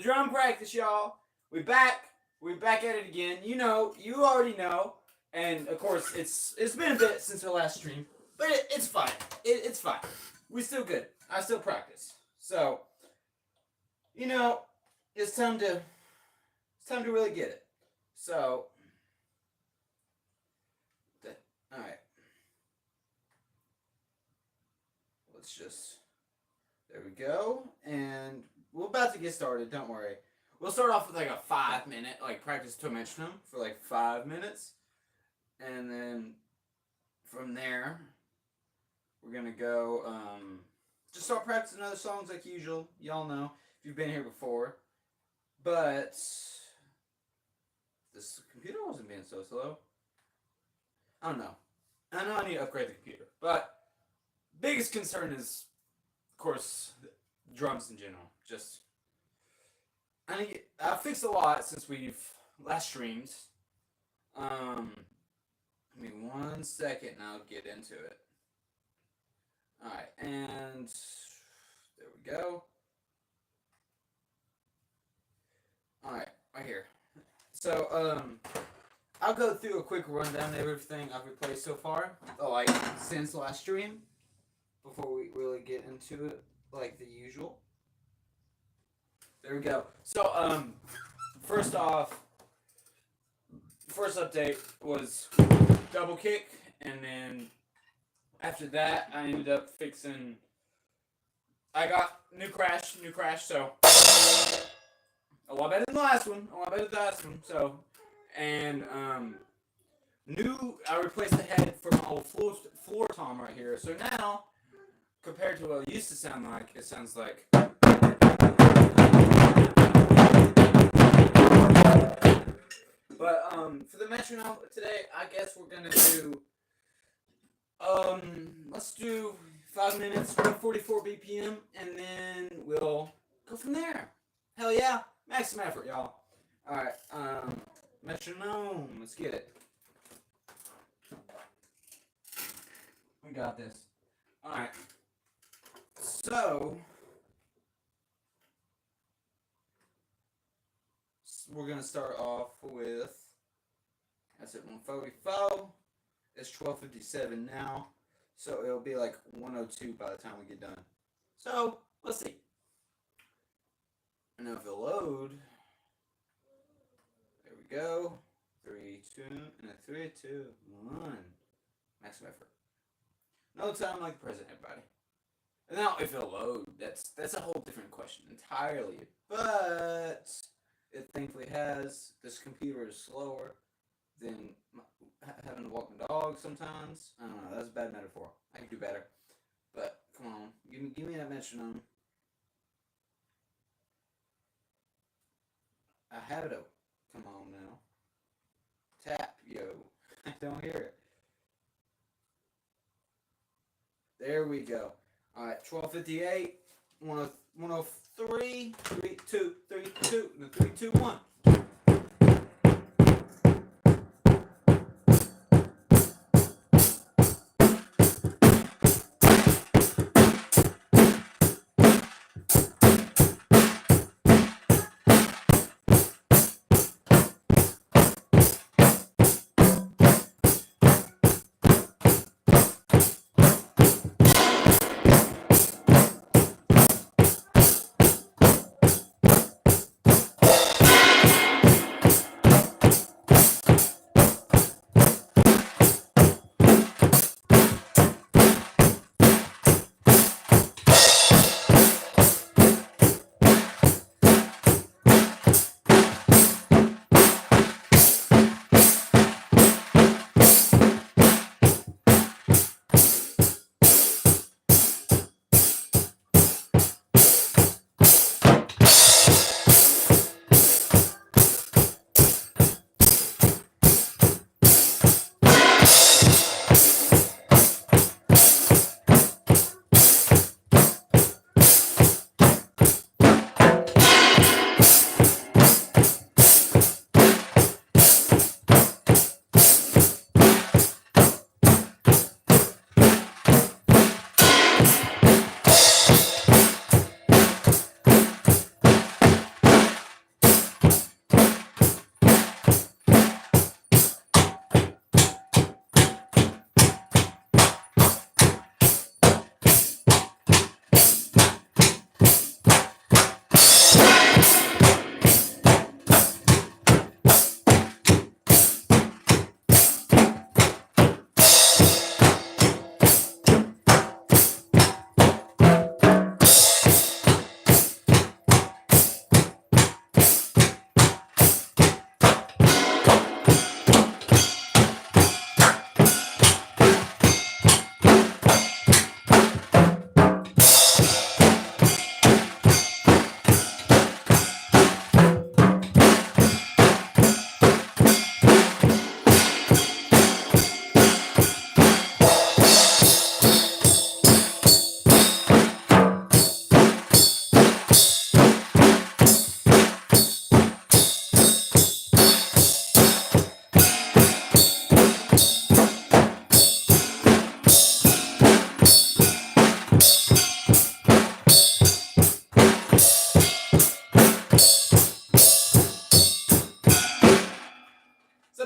drum practice, y'all. We back at it again. You know, you already know. And of course, it's been a bit since our last stream, but it's fine. It's fine. We're still good. I still practice. So, you know, it's time to really get it. So, all right. Let's just, there we go, and we're about to get started. Don't worry. We'll start off with like a 5-minute practice to a metronome for like 5 minutes, and then from there we're gonna go just start practicing other songs like usual. Y'all know if you've been here before, but this computer wasn't being so slow. I don't know. I know I need to upgrade the computer, but biggest concern is, of course, drums in general. Just I fixed a lot since we've last streamed. Give me 1 second and I'll get into it. Alright, and there we go. Alright, right here. So, I'll go through a quick rundown of everything I've replaced so far, since last stream, before we really get into it like the usual. There we go. So, first off, first update was double kick, and then after that, I ended up fixing. I got new crash, so a lot better than the last one. So, and I replaced the head for my old floor tom right here. So now, compared to what it used to sound like, it sounds like. But for the metronome today, I guess we're gonna do let's do 5 minutes, 144 BPM, and then we'll go from there. Hell yeah, maximum effort, y'all. All right, metronome, let's get it. We got this. All right. So we're gonna start off with, that's it, 144. It's 12:57 now, so it'll be like 102 by the time we get done. So let's see. And now if it'll load, there we go. 3, 2, and a 3, 2, 1. Maximum effort. No time like the present, everybody. And now if it'll load, that's a whole different question entirely. But it thankfully has. This computer is slower than having to walk my dog sometimes. I don't know, that's a bad metaphor. I can do better. But come on, give me that metronome. I have it open. Come on now. Tap, yo. I don't hear it. There we go. Alright, 12:58, 103, 3, 2, 3, 2, and 3, 2, 1.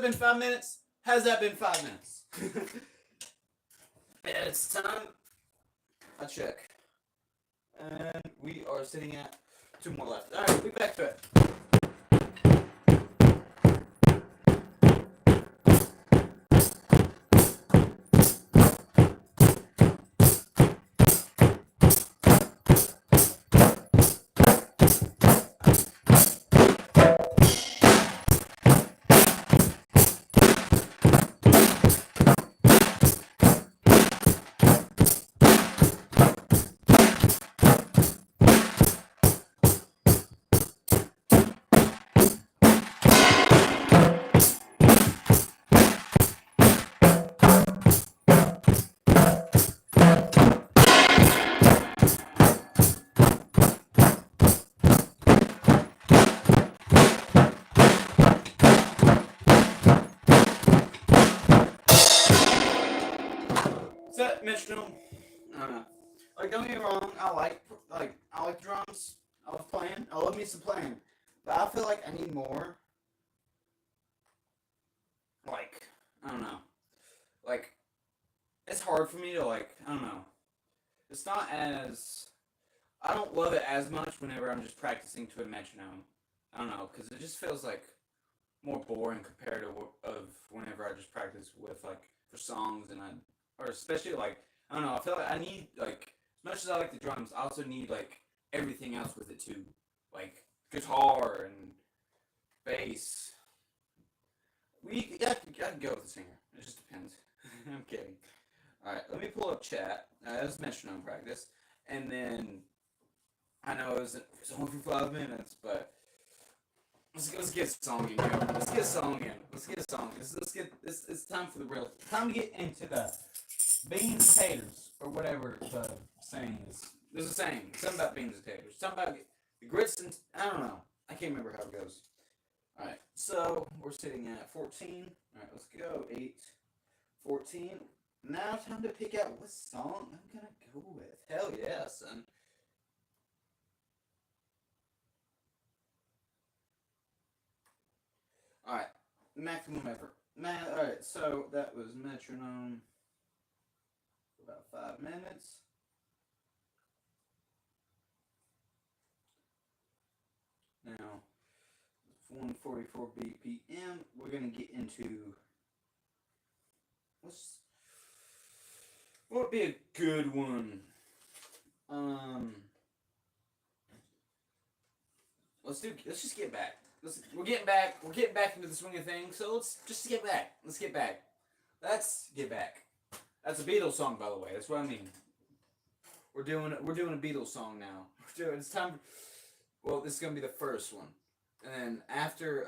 been 5 minutes? Has that been 5 minutes? Yeah, it's time. I check. And we are sitting at 2 more left. Alright, we'll be back to it. Is that metronome? I don't know. Like, don't get me wrong. I like drums. I love playing. I love me some playing. But I feel like I need more. Like, I don't know. Like, it's hard for me to I don't know. It's not as I don't love it as much whenever I'm just practicing to a metronome. I don't know, because it just feels like more boring compared to of whenever I just practice with for songs or especially I don't know. I feel like I need as much as I like the drums, I also need everything else with it too, like guitar and bass. I can go with the singer. It just depends. I'm kidding. All right, let me pull up chat. That was metronome practice, and then I know it's only for 5 minutes, but let's get a song in, yo. Let's get a song in. Let's get a song. Let's get it's time for the real. Time to get into the beans and taters or whatever the saying is. There's a saying. Something about beans and taters. Something about the grits and I don't know. I can't remember how it goes. All right, so we're sitting at 14. All right, let's go. 8, 14. Now time to pick out what song I'm gonna go with. Hell yeah, son. All right, maximum effort. All right, so that was metronome for about 5 minutes. Now, 144 BPM. We're gonna get into what would be a good one? Let's just get back. We're getting back. We're getting back into the swing of things. So let's just get back. Let's get back. Let's get back. That's a Beatles song, by the way. That's what I mean. We're doing a Beatles song now. It's time. Well, this is gonna be the first one, and then after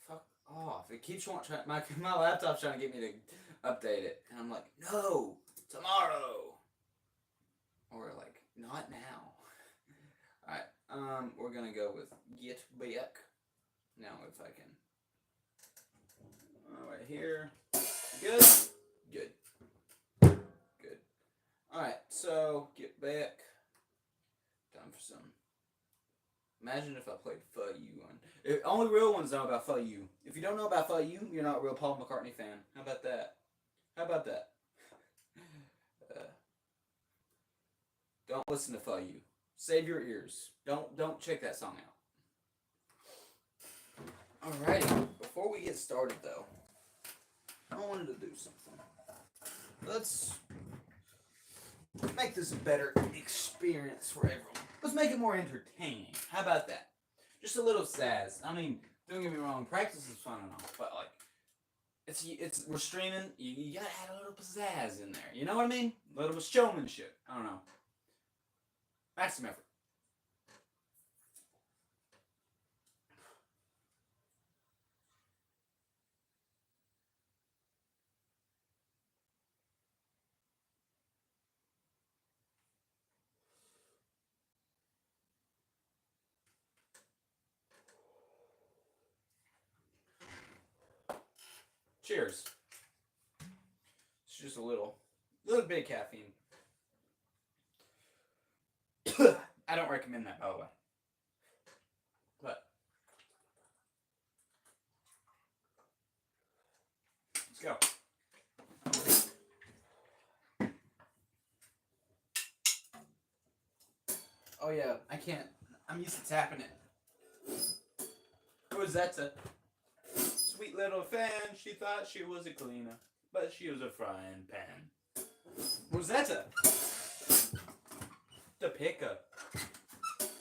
fuck off. It keeps trying. My laptop's trying to get me to update it, and I'm like, no, tomorrow, or not now. All right. We're gonna go with Get Back. Now, if I can. All right, here. Good. Good. Good. All right. So Get Back. Time for some. Imagine if I played "For You" on. Only real ones know about "For You." If you don't know about "For You," you're not a real Paul McCartney fan. How about that? How about that? Don't listen to "For You." Save your ears. Don't check that song out. Alrighty. Before we get started, though, I wanted to do something. Let's make this a better experience for everyone. Let's make it more entertaining. How about that? Just a little sass. I mean, don't get me wrong, practice is fun and all, but it's we're streaming. You gotta add a little pizzazz in there. You know what I mean? A little showmanship. I don't know. Maximum effort. Cheers. It's just a little bit of caffeine. I don't recommend that, by the way. But Go. Oh yeah, I can't. I'm used to tapping it. Rosetta. Sweet little fan, she thought she was a cleaner, but she was a frying pan. Rosetta. The picker.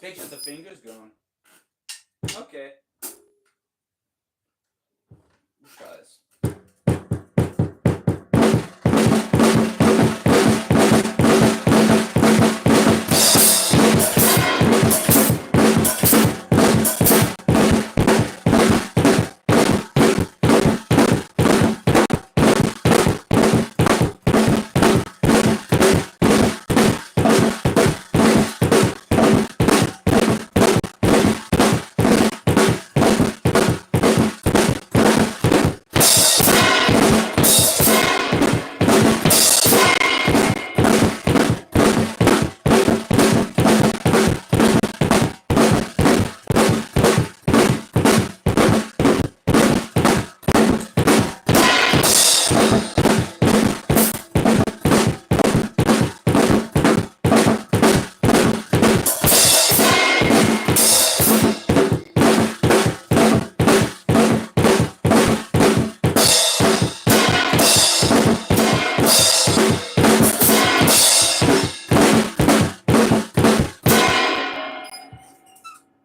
Picture the fingers going. Okay. Let's try this.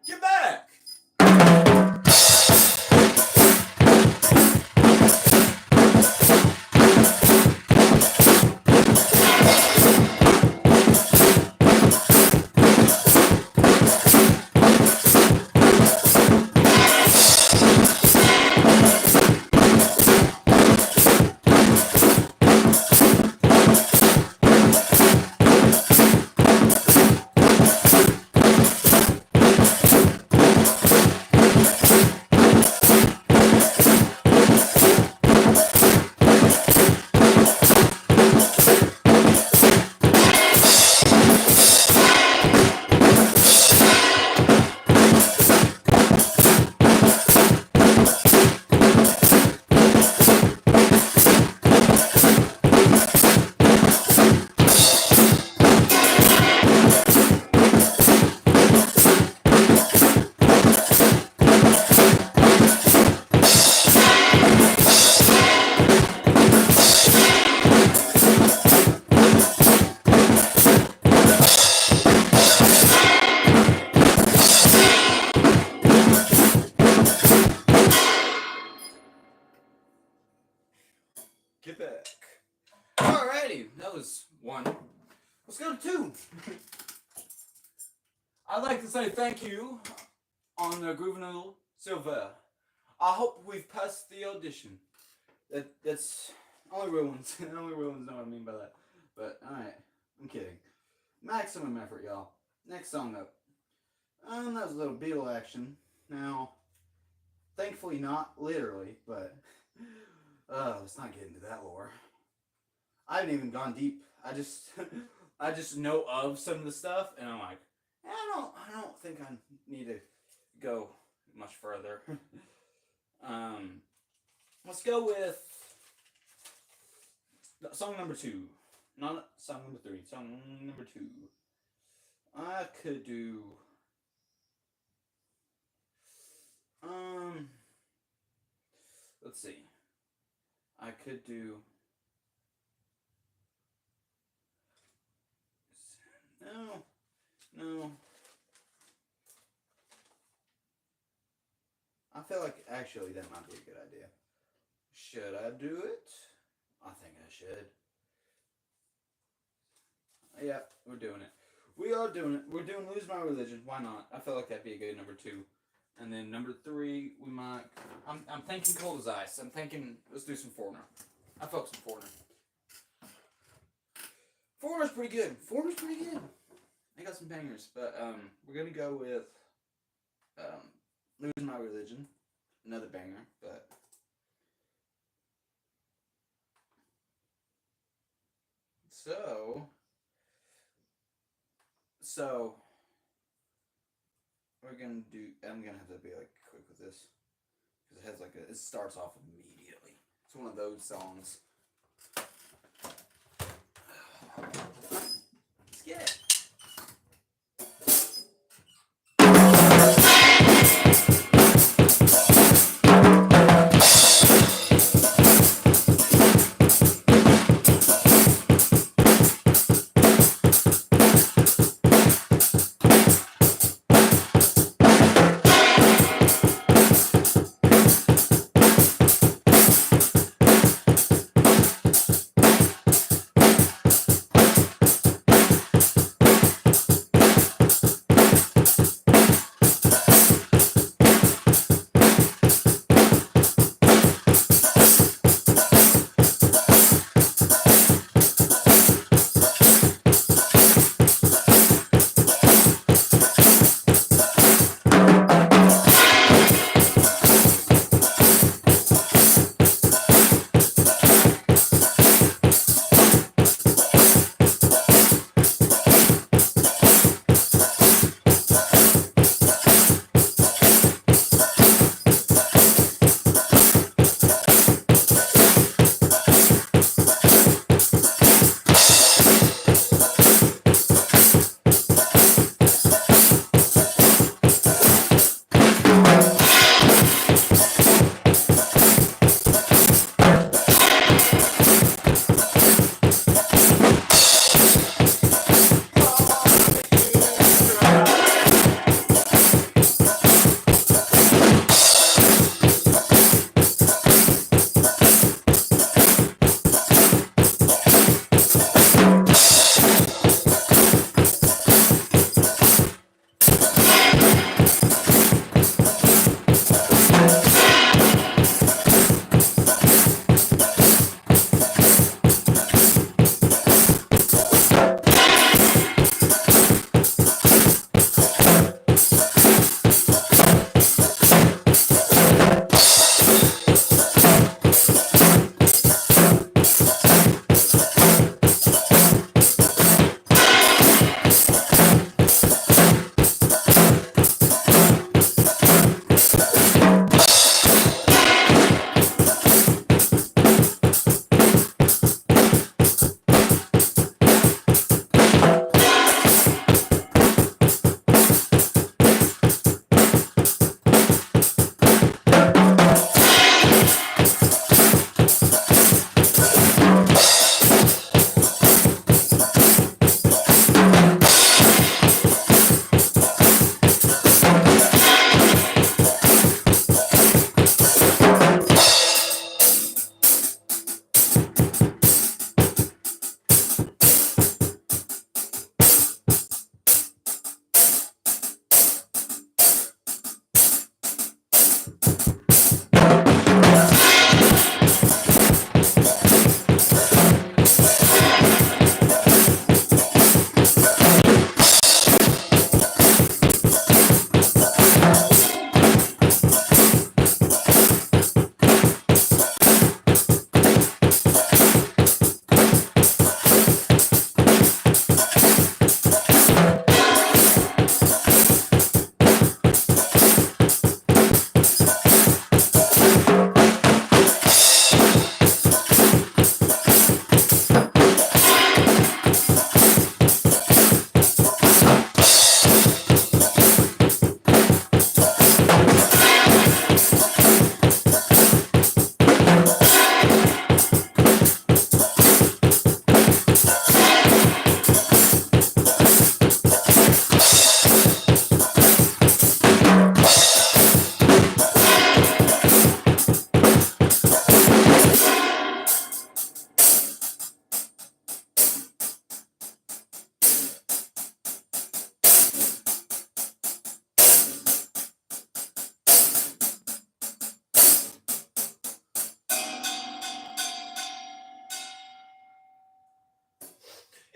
Get back! Get back. Alrighty, that was one. Let's go to two. I'd like to say thank you on the Groovenal Silver. I hope we've passed the audition. That's only real ones. Only real ones know what I mean by that. But alright, I'm kidding. Maximum effort, y'all. Next song up. That was a little Beatle action. Now, thankfully not literally, but let's not get into that lore. I haven't even gone deep. I just know of some of the stuff, and I'm like, I don't think I need to go much further. Let's go with song number 2, not song number 3. Song number 2. I could do. Let's see. I could do. No. I feel like actually that might be a good idea. Should I do it? I think I should. Yeah, we're doing it. We are doing it. We're doing Lose My Religion. Why not? I feel like that'd be a good number 2. And then number 3, we might. I'm thinking Cold as Ice. I'm thinking let's do some Foreigner. I fuck some Foreigner. Foreigner's pretty good. I got some bangers, but we're gonna go with Lose My Religion, another banger, but so we're gonna do. I'm gonna have to be like quick with this because it has like it starts off immediately. It's one of those songs. Let's get it.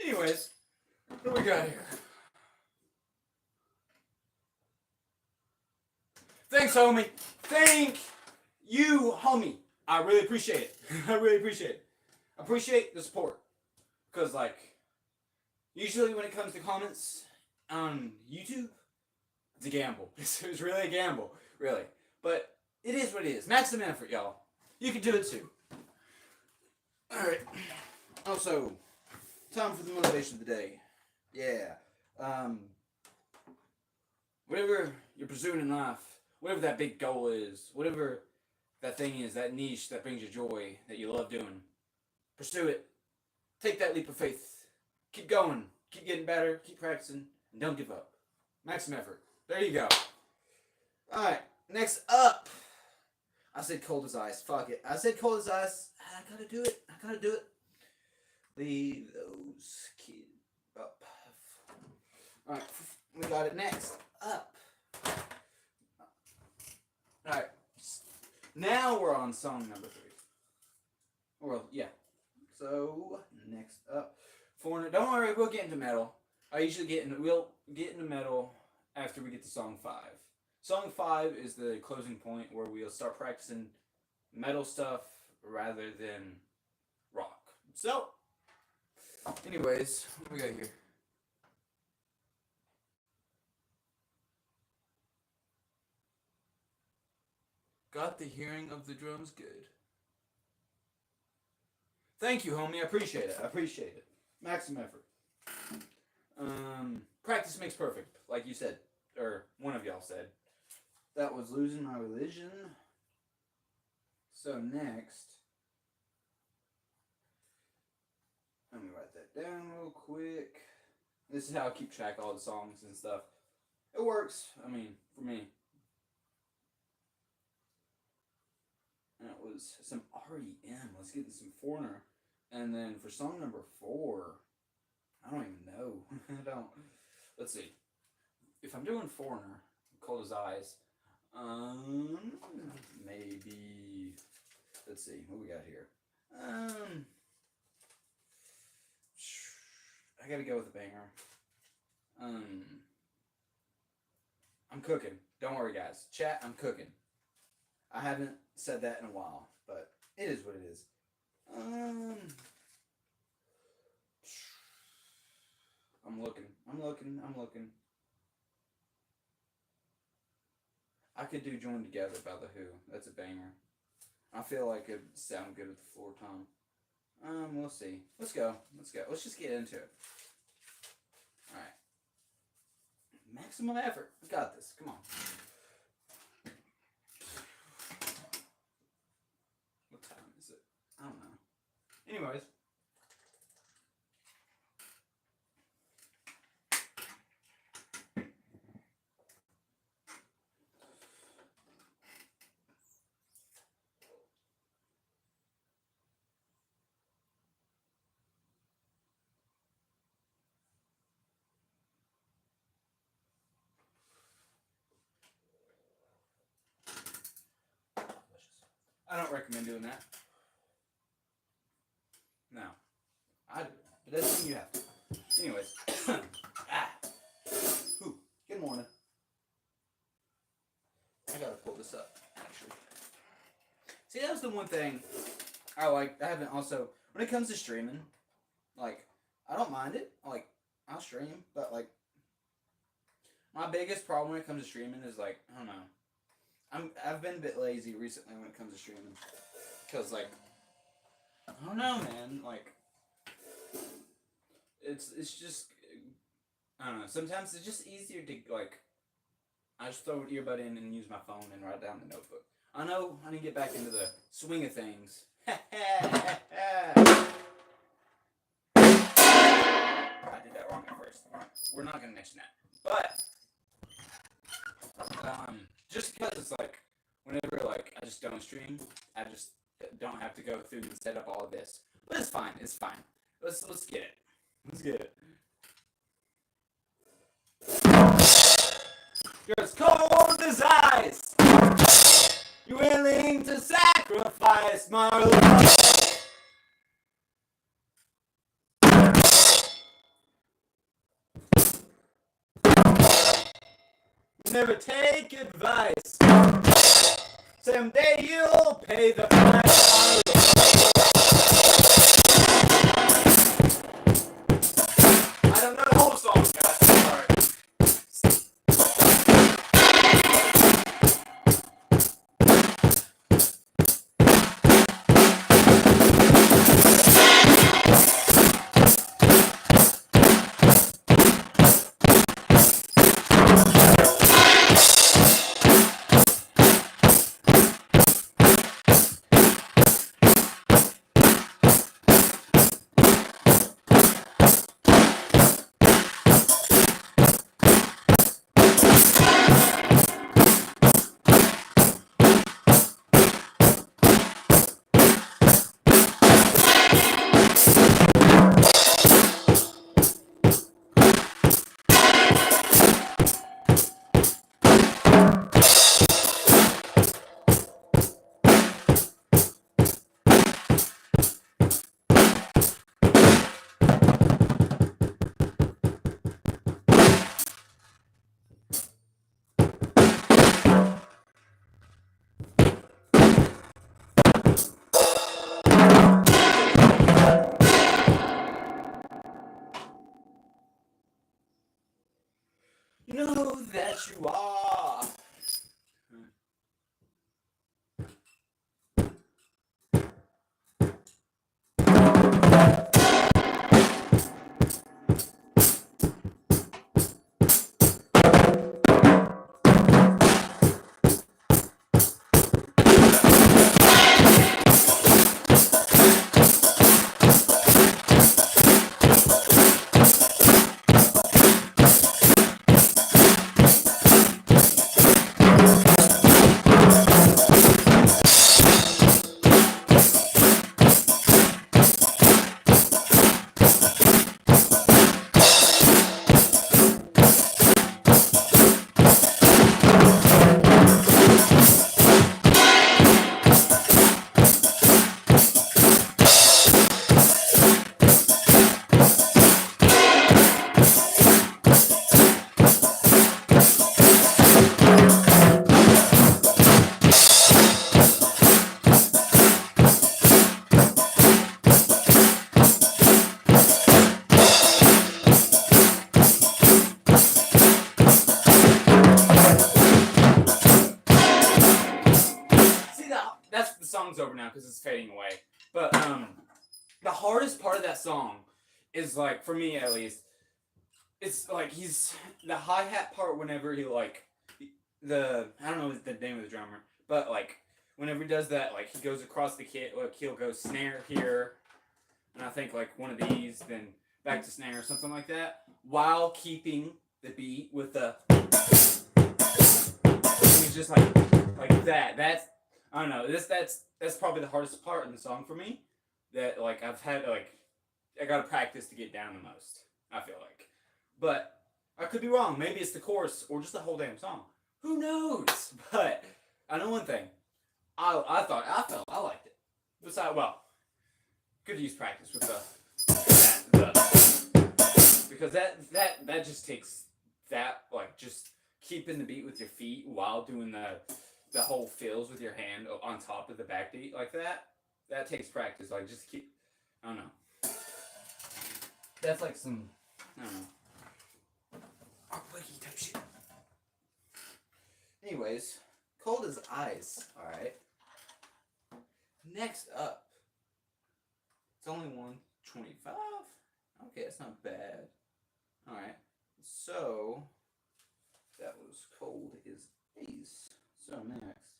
Anyways, what do we got here? Thanks, homie. Thank you, homie. I really appreciate it. I really appreciate it. I appreciate the support. Because, like, usually when it comes to comments on YouTube, it's a gamble. It's really a gamble, really. But it is what it is. Maximum effort, y'all. You can do it too. Alright. Also, time for the motivation of the day. Yeah. Whatever you're pursuing in life, whatever that big goal is, whatever that thing is, that niche that brings you joy, that you love doing, pursue it. Take that leap of faith. Keep going. Keep getting better. Keep practicing. And don't give up. Maximum effort. There you go. Alright. Next up. I said cold as ice. Fuck it. I said cold as ice. I gotta do it. I gotta do it. Leave those kids up. Alright. We got it next. Up. Alright. Now we're on song number 3. Well, yeah. So, next up. Foreigner. Don't worry, we'll get into metal. We'll get into metal after we get to song 5. Song 5 is the closing point where we'll start practicing metal stuff rather than rock. So, anyways, what do we got here? Got the hearing of the drums good. Thank you, homie. I appreciate it. I appreciate it. Maximum effort. Practice makes perfect, like you said, or one of y'all said. That was losing my religion. So next, let me write that down real quick. This is how I keep track of all the songs and stuff. It works. I mean, for me. That was some R.E.M. Let's get into some Foreigner. And then for song number 4, I don't even know. I don't. Let's see. If I'm doing Foreigner, Cold as Ice, maybe. Let's see. What we got here? I gotta go with a banger. I'm cooking. Don't worry, guys. Chat, I'm cooking. I haven't said that in a while, but it is what it is. I'm looking. I could do Join Together by The Who. That's a banger. I feel like it'd sound good with the floor tom. We'll see. Let's go. Let's just get into it. Alright. Maximum effort. We got this. Come on. What time is it? I don't know. Anyways. I don't recommend doing that. No. I do. But doesn't mean you have to. Anyways. Good morning. I gotta pull this up, actually. See, that was the one thing I like. I haven't also, when it comes to streaming, like, I don't mind it. Like, I'll stream, but, like, my biggest problem when it comes to streaming is, like, I don't know. I've been a bit lazy recently when it comes to streaming, cause like, I don't know, man. Like, it's just, I don't know. Sometimes it's just easier to like, I just throw an earbud in and use my phone and write down the notebook. I know I need to get back into the swing of things. I did that wrong at first. We're not gonna mention that, but. Just because it's like, whenever like I just don't stream, I just don't have to go through and set up all of this. But it's fine. Let's get it. Let's get it. You're as cold as ice. You're willing to sacrifice my love. Never take advice. Someday you'll pay the price. I don't know the whole song, guys. Sorry. song's over now because it's fading away. But the hardest part of that song is like, for me at least, it's like he's the hi-hat part whenever he like I don't know the name of the drummer, but like whenever he does that, like he goes across the kit, like he'll go snare here, and I think like one of these, then back to snare or something like that, while keeping the beat with the. He's just like that. That's I don't know. That's probably the hardest part in the song for me. That like I've had like I gotta practice to get down the most. I feel like, but I could be wrong. Maybe it's the chorus or just the whole damn song. Who knows? But I know one thing. I liked it. Besides, well, could use practice with because that just takes that like just keeping the beat with your feet while doing the whole fills with your hand on top of the backbeat like that. That takes practice. Like just keep. I don't know. That's like some. I don't know. Wiki type shit. Anyways, Cold as Ice. All right. Next up, it's only 125. Okay, it's not bad. All right. So that was Cold as Ice. So next,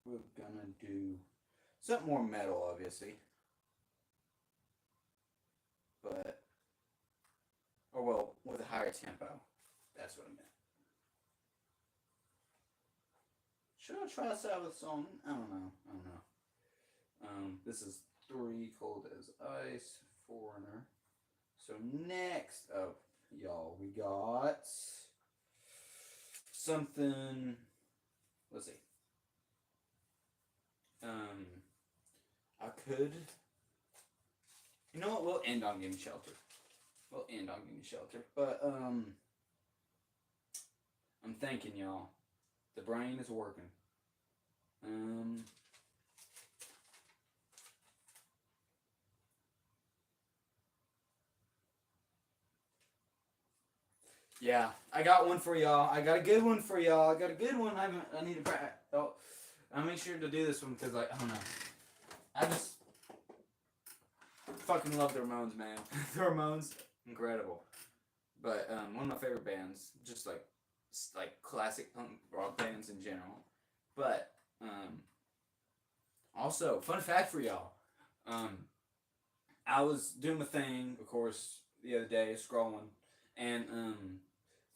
we're gonna do something more metal, obviously, but with a higher tempo. That's what I meant. Should I try this out with a song? I don't know. This is 3, Cold as Ice, Foreigner. So next up, y'all, we got something. Let's see. I could. You know what? We'll end on Gimme Shelter. But I'm thinking, y'all. The brain is working. Yeah, I got one for y'all. I got a good one for y'all. I need to practice. Oh, I'll make sure to do this one because I don't know. I just fucking love the Ramones, man. The Ramones, incredible. But one of my favorite bands, just like classic punk rock bands in general. But also, fun fact for y'all. I was doing my thing, of course, the other day, scrolling, and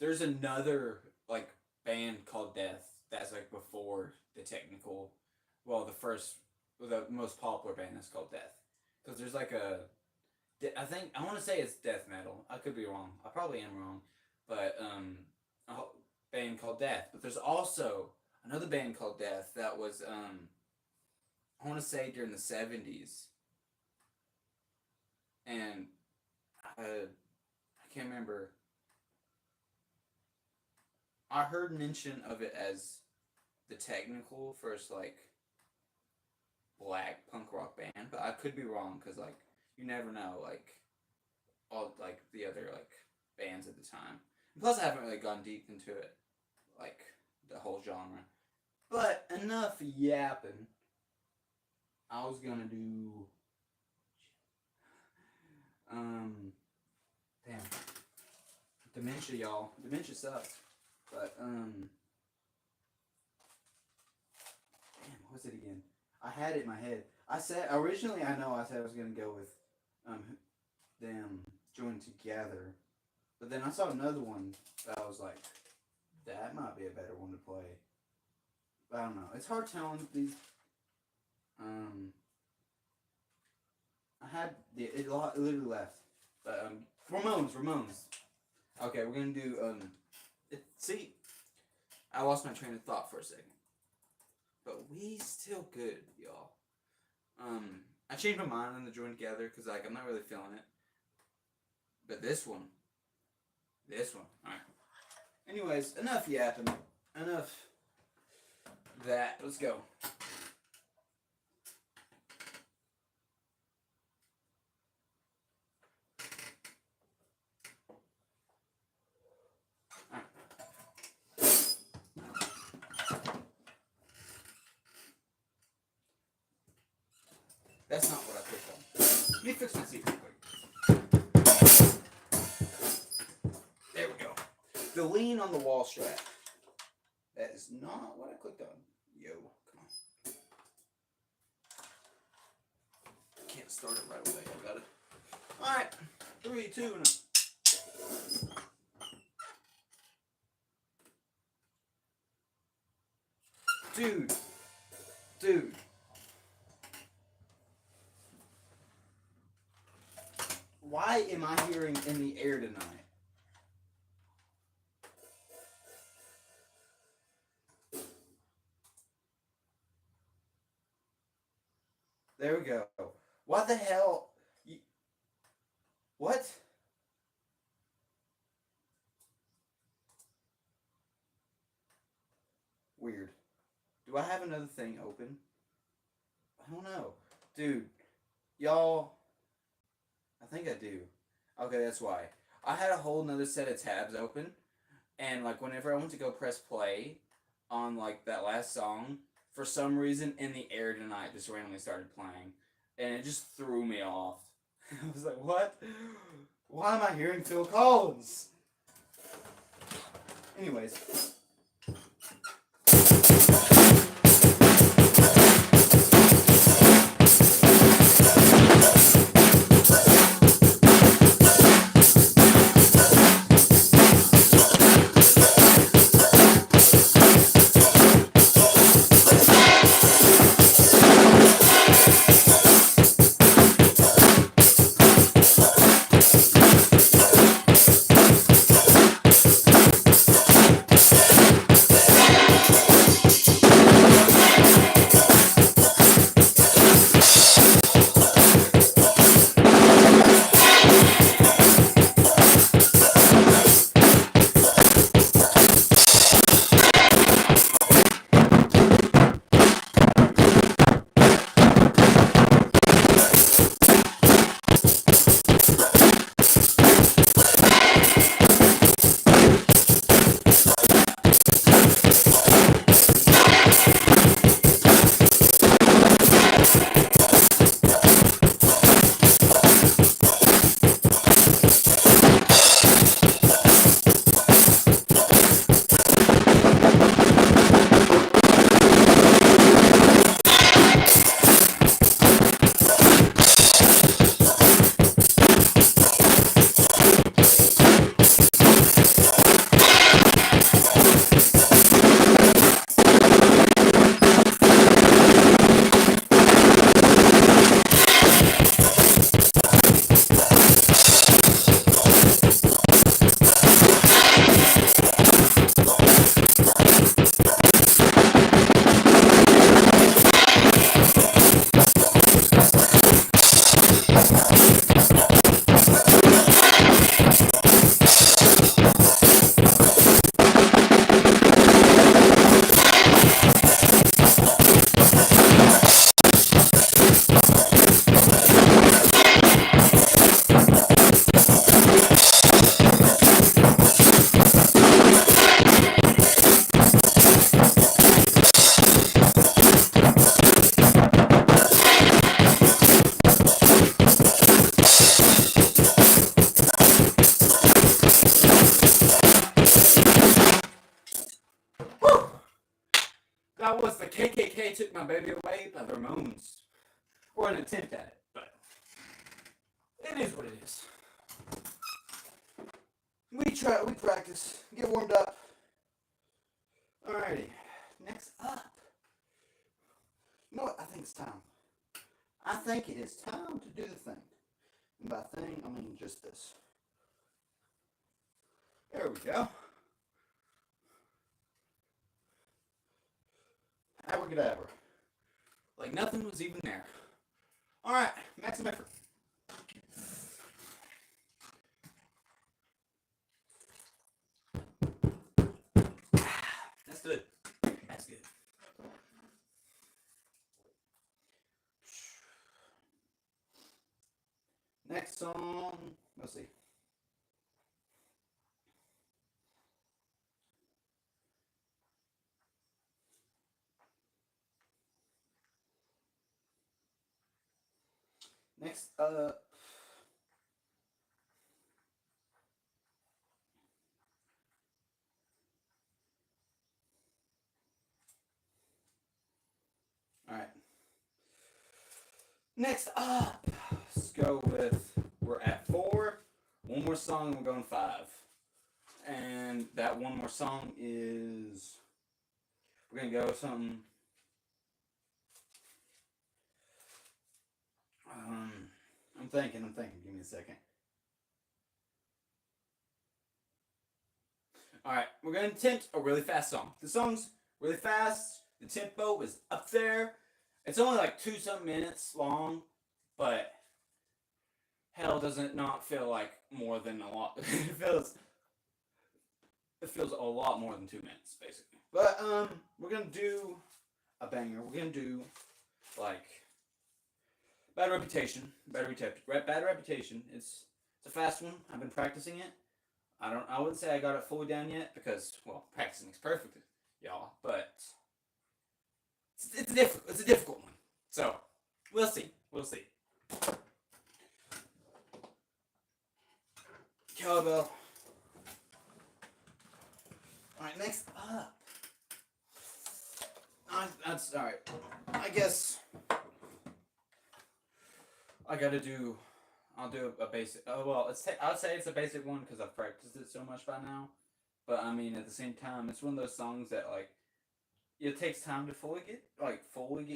there's another like band called Death that's like before the technical, the most popular band that's called Death, because there's like I think I want to say it's death metal. I could be wrong. I probably am wrong, but a band called Death. But there's also another band called Death that was I want to say during the 70s, and I can't remember. I heard mention of it as the technical first like black punk rock band, but I could be wrong because like you never know like all like the other like bands at the time. And plus, I haven't really gone deep into it, like the whole genre. But enough yapping. I was gonna do damn dementia, y'all. Dementia sucks. But damn, what was it again? I had it in my head. I said originally. I was gonna go with them joined together, but then I saw another one that I was like, that might be a better one to play. But I don't know. It's hard telling these. I had it literally left, but Ramones. Okay, we're gonna do see, I lost my train of thought for a second, but we still good, y'all. I changed my mind on the join together because like I'm not really feeling it, but this one, all right. Anyways, enough yapping, enough that. Let's go. Let me fix my seat real quick. There we go. The lean on the wall strap. That is not what I clicked on. Yo, come on. Can't start it right away. I got it. Alright. 3, 2, and Dude. Why am I hearing in the air tonight? There we go. What the hell? What? Weird. Do I have another thing open? I don't know. Dude, y'all, I think I do. Okay, that's why. I had a whole nother set of tabs open, and like whenever I went to go press play on like that last song, for some reason In the Air Tonight just randomly started playing, and it just threw me off. I was like, what? Why am I hearing Phil Collins? Anyways. That was the KKK Took My Baby Away by the Ramones. Or an attempt at it, but it is what it is. We practice, get warmed up. Alrighty, next up. You know what? I think it's time. I think it is time to do the thing. And by thing, I mean just this. There we go. Abracadabra. Like nothing was even there. Alright, maximum effort. That's good. That's good. Next song, let's see. Next Alright. Next up, let's go with, we're at 4. One more song and we're going 5. And that one more song is, we're going to go something, I'm thinking, give me a second. Alright, we're going to attempt a really fast song. The song's really fast, the tempo is up there. It's only like 2-some minutes long, but hell, does it not feel like more than a lot? It feels a lot more than 2 minutes, basically. But we're gonna do a banger. We're gonna do like Bad Reputation. Bad Reputation. It's a fast one. I've been practicing it. I wouldn't say I got it fully down yet because, well, practicing is perfect, y'all. But it's a difficult one. So we'll see. Cowbell. Alright, next up. That's alright. I guess I'll do a basic. I'd say it's a basic one because I've practiced it so much by now. But I mean, at the same time, it's one of those songs that like it takes time to fully get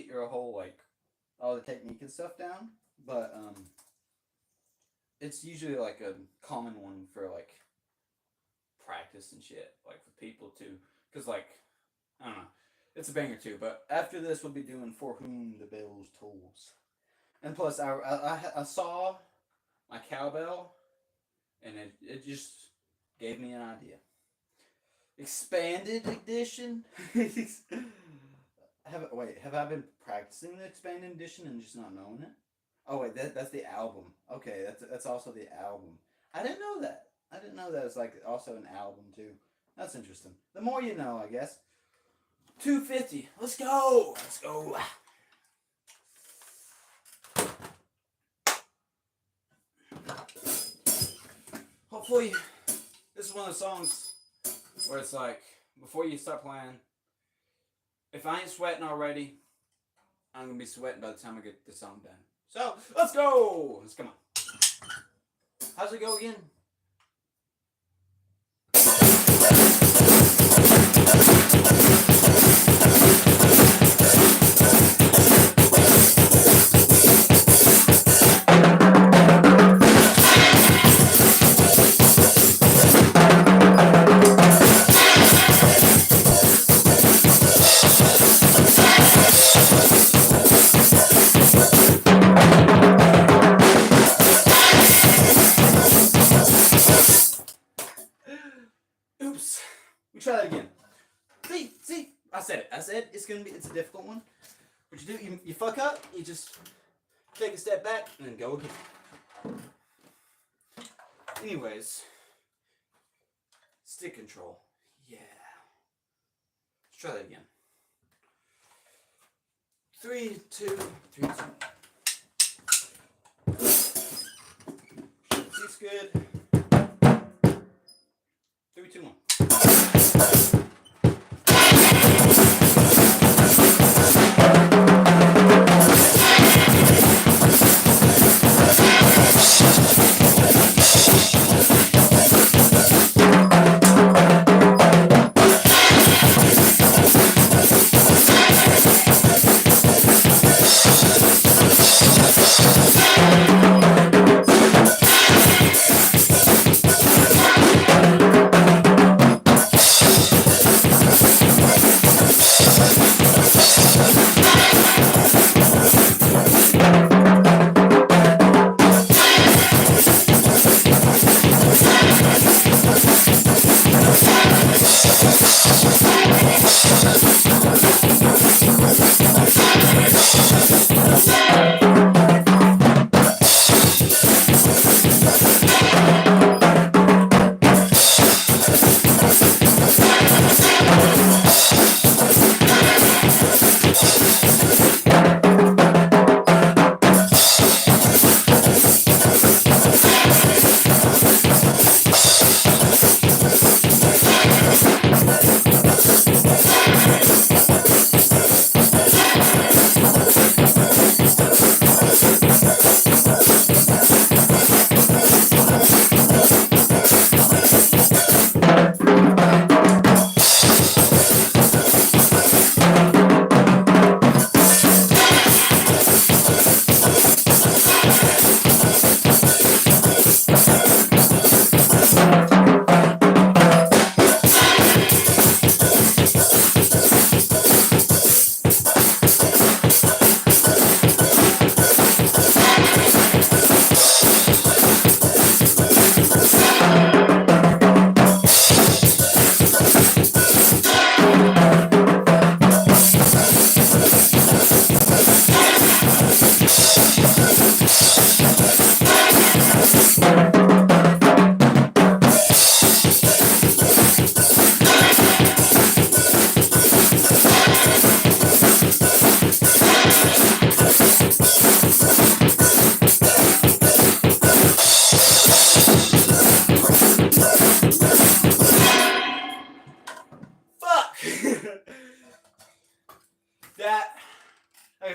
your whole like all the technique and stuff down. But it's usually like a common one for like practice and shit, like for people too, because like I don't know, it's a banger too. But after this, we'll be doing For Whom the Bells Tolls, and plus I saw my cowbell, and it just gave me an idea. Expanded edition. Have I been practicing the expanded edition and just not knowing it? Oh wait, that's the album. Okay, that's also the album. I didn't know that. It's like also an album too. That's interesting. The more you know, I guess. 250. Let's go. Hopefully, this is one of the songs where it's like, before you start playing, if I ain't sweating already, I'm gonna be sweating by the time I get the song done. So, let's go! Come on. How's it go again? Oops. We try that again. See? I said it's a difficult one. What you do, you fuck up, you just take a step back and then go again. Anyways, stick control. Yeah. Let's try that again. 3, 2, 3, 2. Seat's good. 3, 2, 1.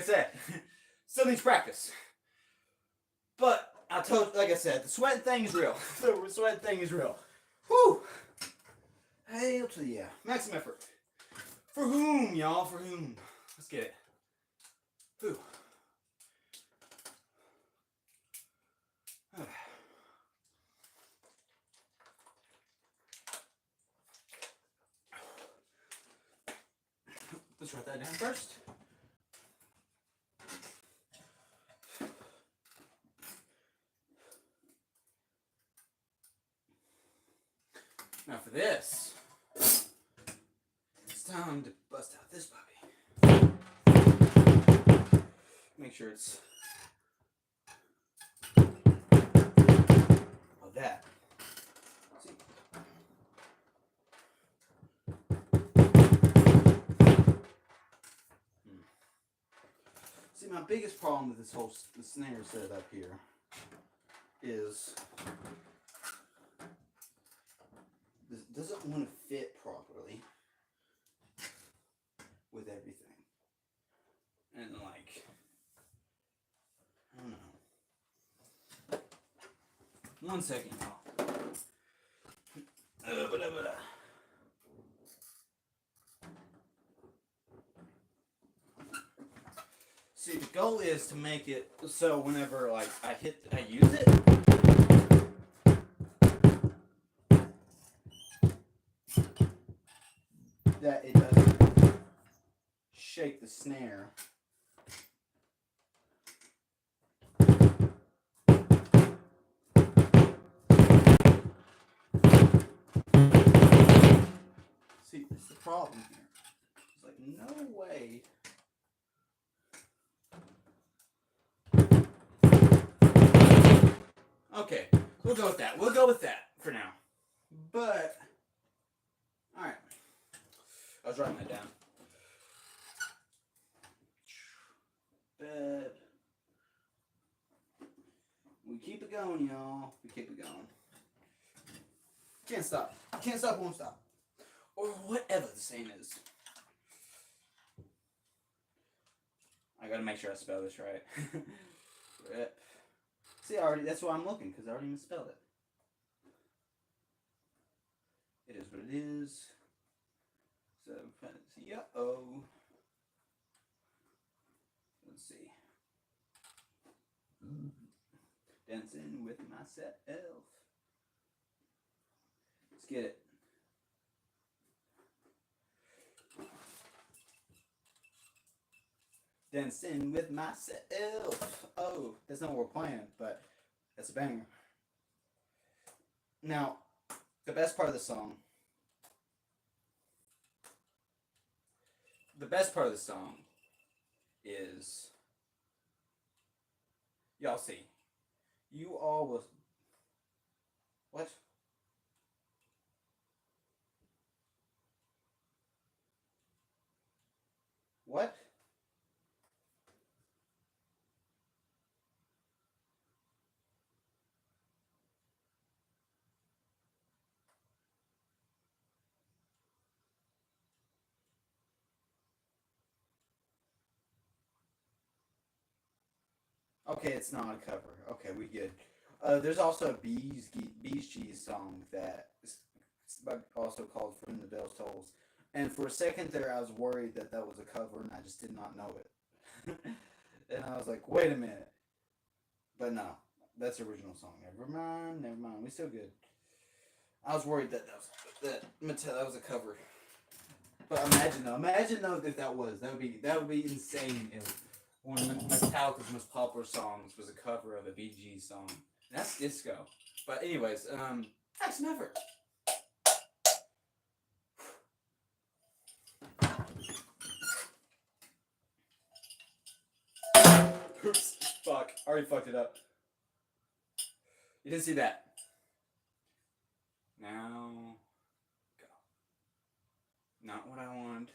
I said, still needs practice. But like I said, the sweat thing is real. The sweat thing is real. Whew. Hail to the yeah. Maximum effort. For whom, y'all? For whom? Let's get it. Whew. Let's write that down first. Now for this, it's time to bust out this puppy. Make sure it's that. See, my biggest problem with this whole snare setup here is this doesn't want to fit properly with everything. And like, I don't know. 1 second, y'all. See, the goal is to make it so whenever like I use it, that it doesn't shake the snare. See, that's the problem here. It's like, no way. Okay, we'll go with that. We'll go with that for now. But, alright. I was writing that down. But, we keep it going, y'all. We keep it going. Can't stop. Can't stop, won't stop. Or whatever the saying is. I gotta make sure I spell this right. Rip. See, that's why I'm looking, because I already misspelled it. It is what it is. So, uh-oh. Let's see. Dancing with myself. Let's get it. Dancing with myself. Oh, that's not what we're playing, but that's a banger. Now, the best part of the song. The best part of the song is, y'all see, you all will. What? What? Okay, it's not a cover. Okay, we good. There's also a Bees Gees song that is also called "From the Bells Tolls," and for a second there, I was worried that was a cover, and I just did not know it. And I was like, "Wait a minute," but no, that's the original song. Never mind. We still good. I was worried that was a cover. But imagine though if that would be insane if one of Metallica's most popular songs was a cover of a Bee Gees song. And that's disco. But anyways, that's never. Oops, fuck. I already fucked it up. You didn't see that. Now, go. Not what I want.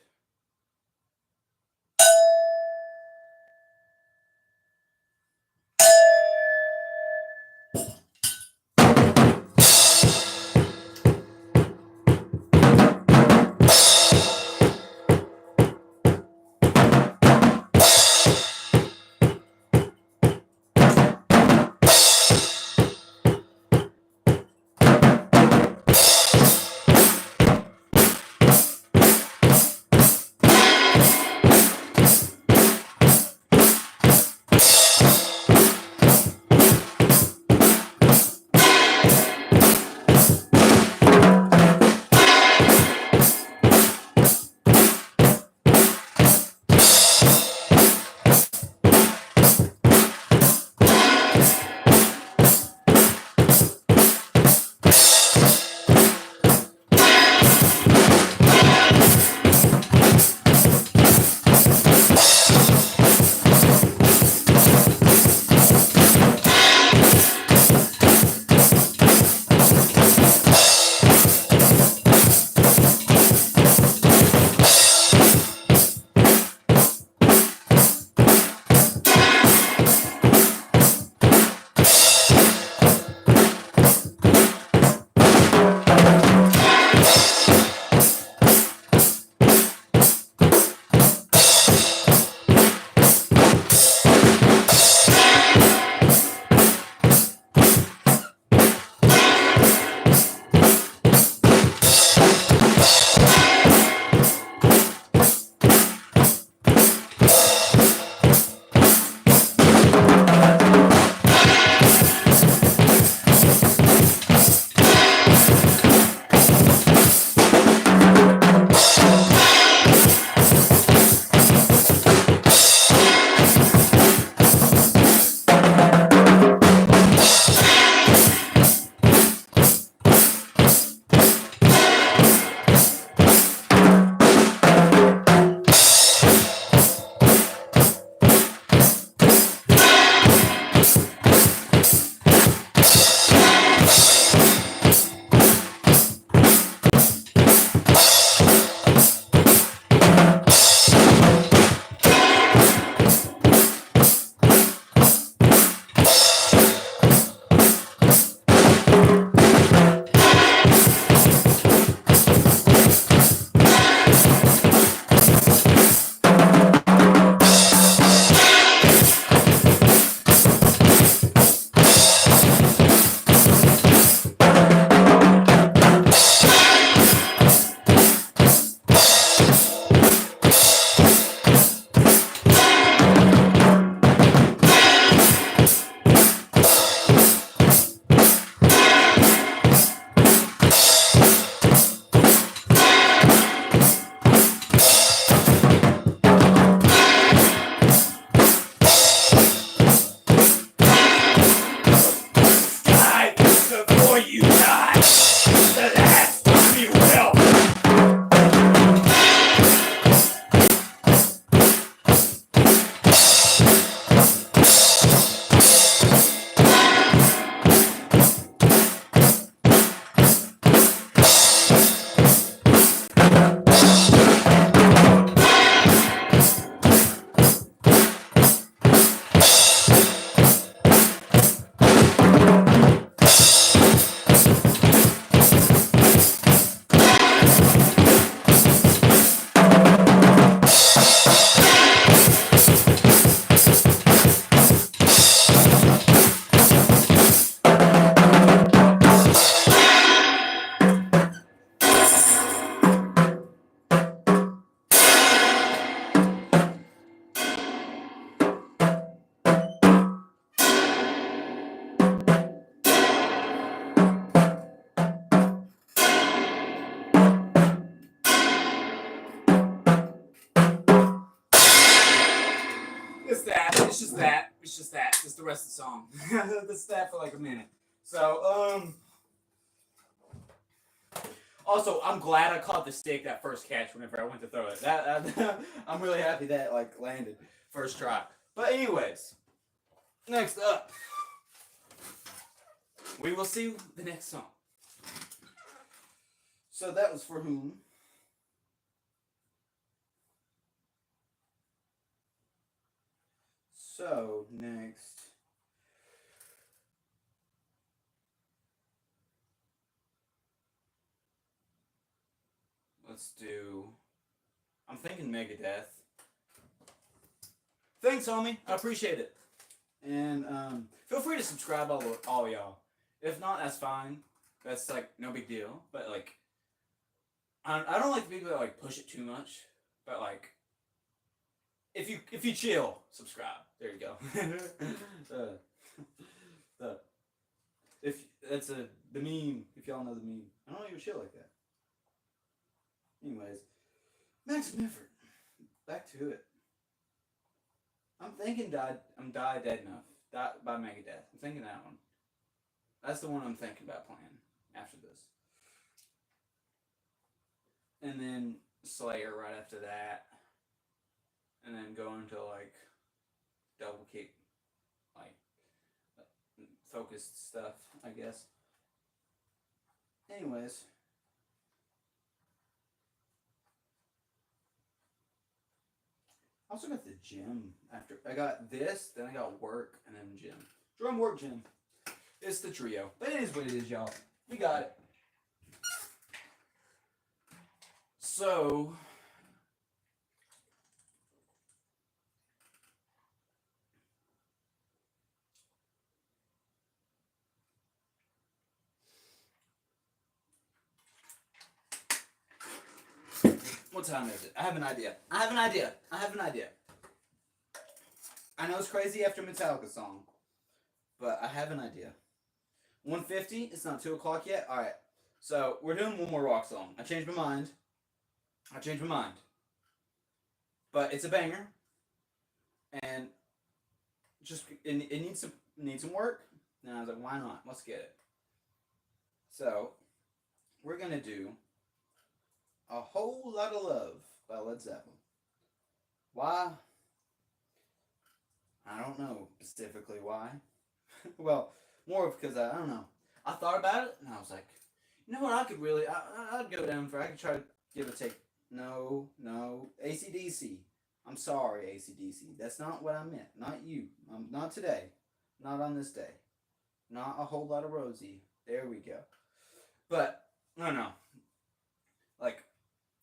it's just that. It's just that. Just the rest of the song. That's that for like a minute. So, also, I'm glad I caught the stick that first catch whenever I went to throw it. I'm really happy that like landed first try. But anyways, next up, we will see the next song. So that was for whom? So next. Let's do. I'm thinking Megadeth. Thanks, homie. I appreciate it. And feel free to subscribe, all y'all. If not, that's fine. That's like no big deal. But like, I don't like the people that like push it too much. But like, if you chill, subscribe. There you go. If that's the meme. If y'all know the meme, I don't even chill like that. Anyways, Maximum Effort. Back to it. I'm thinking I'm Die Dead Enough. By Megadeth. I'm thinking that one. That's the one I'm thinking about playing after this. And then Slayer right after that. And then go into like double kick, like focused stuff, I guess. Anyways. I also got the gym after. I got this, then I got work, and then gym. Drum, work, gym. It's the trio. But it is what it is, y'all. We got it. So. What time is it? I have an idea. I know it's crazy after Metallica song, but I have an idea. 1:50. It's not 2 o'clock yet. All right. So we're doing one more rock song. I changed my mind. But it's a banger, and just it needs some work. And I was like, why not? Let's get it. So we're gonna do A Whole Lot of Love by Led Zeppelin. Why? I don't know specifically why. Well, more because I don't know. I thought about it and I was like, you know what? I could really, I'd go down for. I could try to give a take. No, AC/DC. I'm sorry, AC/DC. That's not what I meant. Not you. Not today. Not on this day. Not A Whole Lot of Rosie. There we go. But I don't know. Like,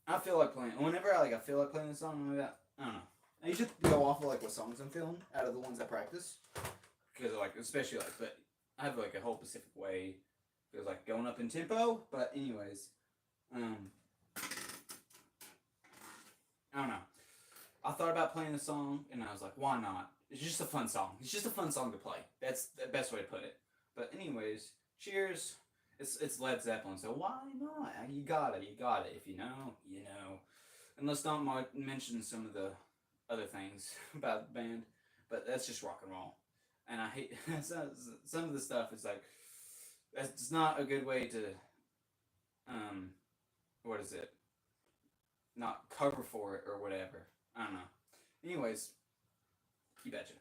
I feel like playing. Whenever I feel like playing a song like that, I don't know. I usually go off of like what songs I'm feeling out of the ones I practice, because like especially like, but I have like a whole specific way. Feels like going up in tempo. But anyways, I don't know. I thought about playing the song and I was like, why not? It's just a fun song. It's just a fun song to play. That's the best way to put it. But anyways, cheers. It's Led Zeppelin, so why not? You got it. If you know, you know. And let's not mention some of the other things about the band, but that's just rock and roll. And I hate some of the stuff. Is like that's not a good way to what is it? Not cover for it or whatever. I don't know. Anyways, you betcha.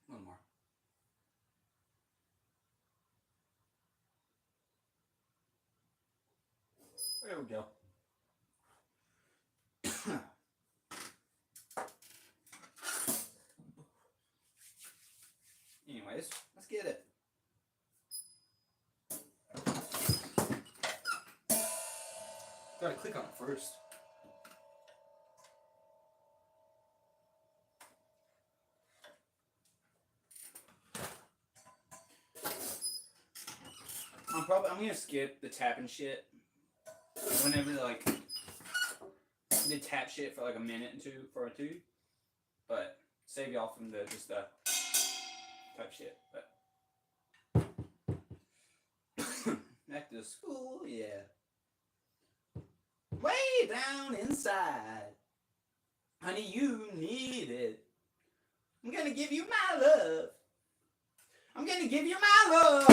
One more. There we go. Anyways, let's get it. Gotta click on it first. I'm gonna skip the tapping shit. whenever like they tap shit for like a minute or two for a two, but save y'all from the just the type shit. But back to school, yeah. Way down inside, honey, you need it. I'm gonna give you my love. I'm gonna give you my love.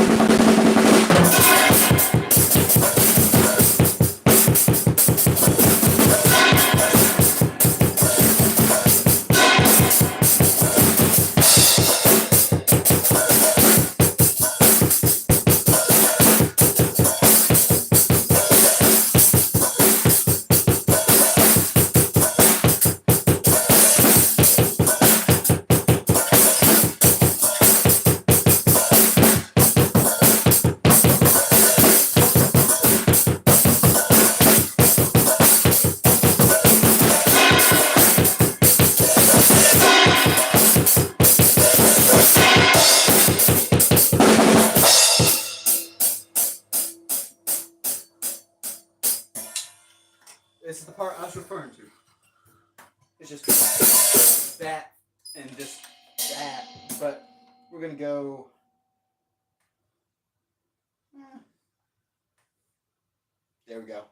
This is the part I was referring to. It's just that and just that, but we're gonna go. There we go.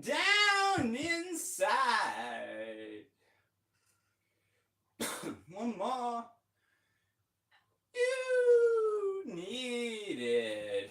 Down inside. One more. You need it.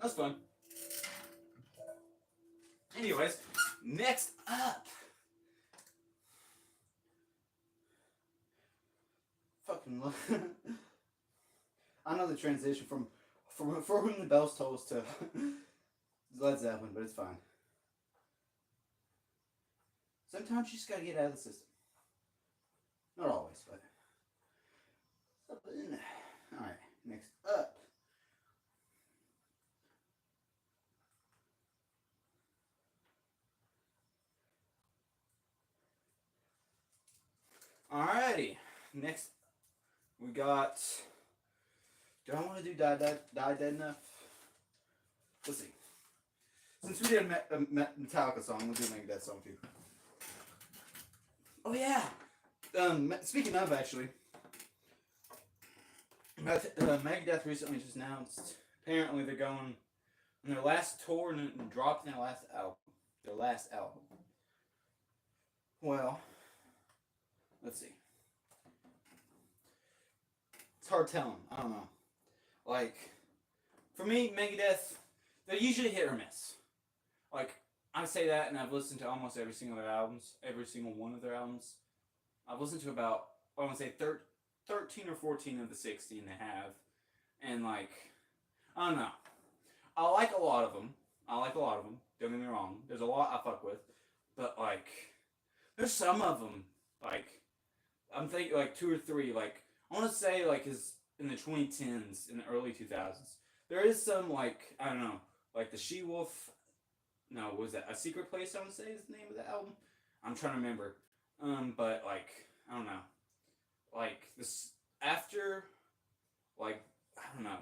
That's fun. Anyways, next up. Fucking love. I know the transition from For Whom the Bells Tolls to Led Zeppelin, but it's fine. Sometimes you just gotta get out of the system. Not always, but. Alright, next up. Alrighty, next we got. Do I want to do Die Dead Enough? Let's see. Since we did a Metallica song, we'll do a Megadeth song too. Oh yeah. Speaking of, actually, Megadeth recently just announced. Apparently, they're going on their last tour and dropping their last album. their last album. Well, let's see. It's hard telling. I don't know. Like, for me, Megadeth, they're usually hit or miss. Like, I say that, and I've listened to almost every single one of their albums. I've listened to about, I want to say 13 or 14 of the 16 they have. And, like, I don't know. I like a lot of them. Don't get me wrong. There's a lot I fuck with. But, like, there's some of them, like, I'm thinking, like, 2 or 3, like, I want to say, like, is in the 2010s, in the early 2000s. There is some, like, I don't know, like the She-Wolf, no, what was that? A Secret Place, I want to say is the name of the album. I'm trying to remember. But, like, I don't know. Like, this, after, like, I don't know.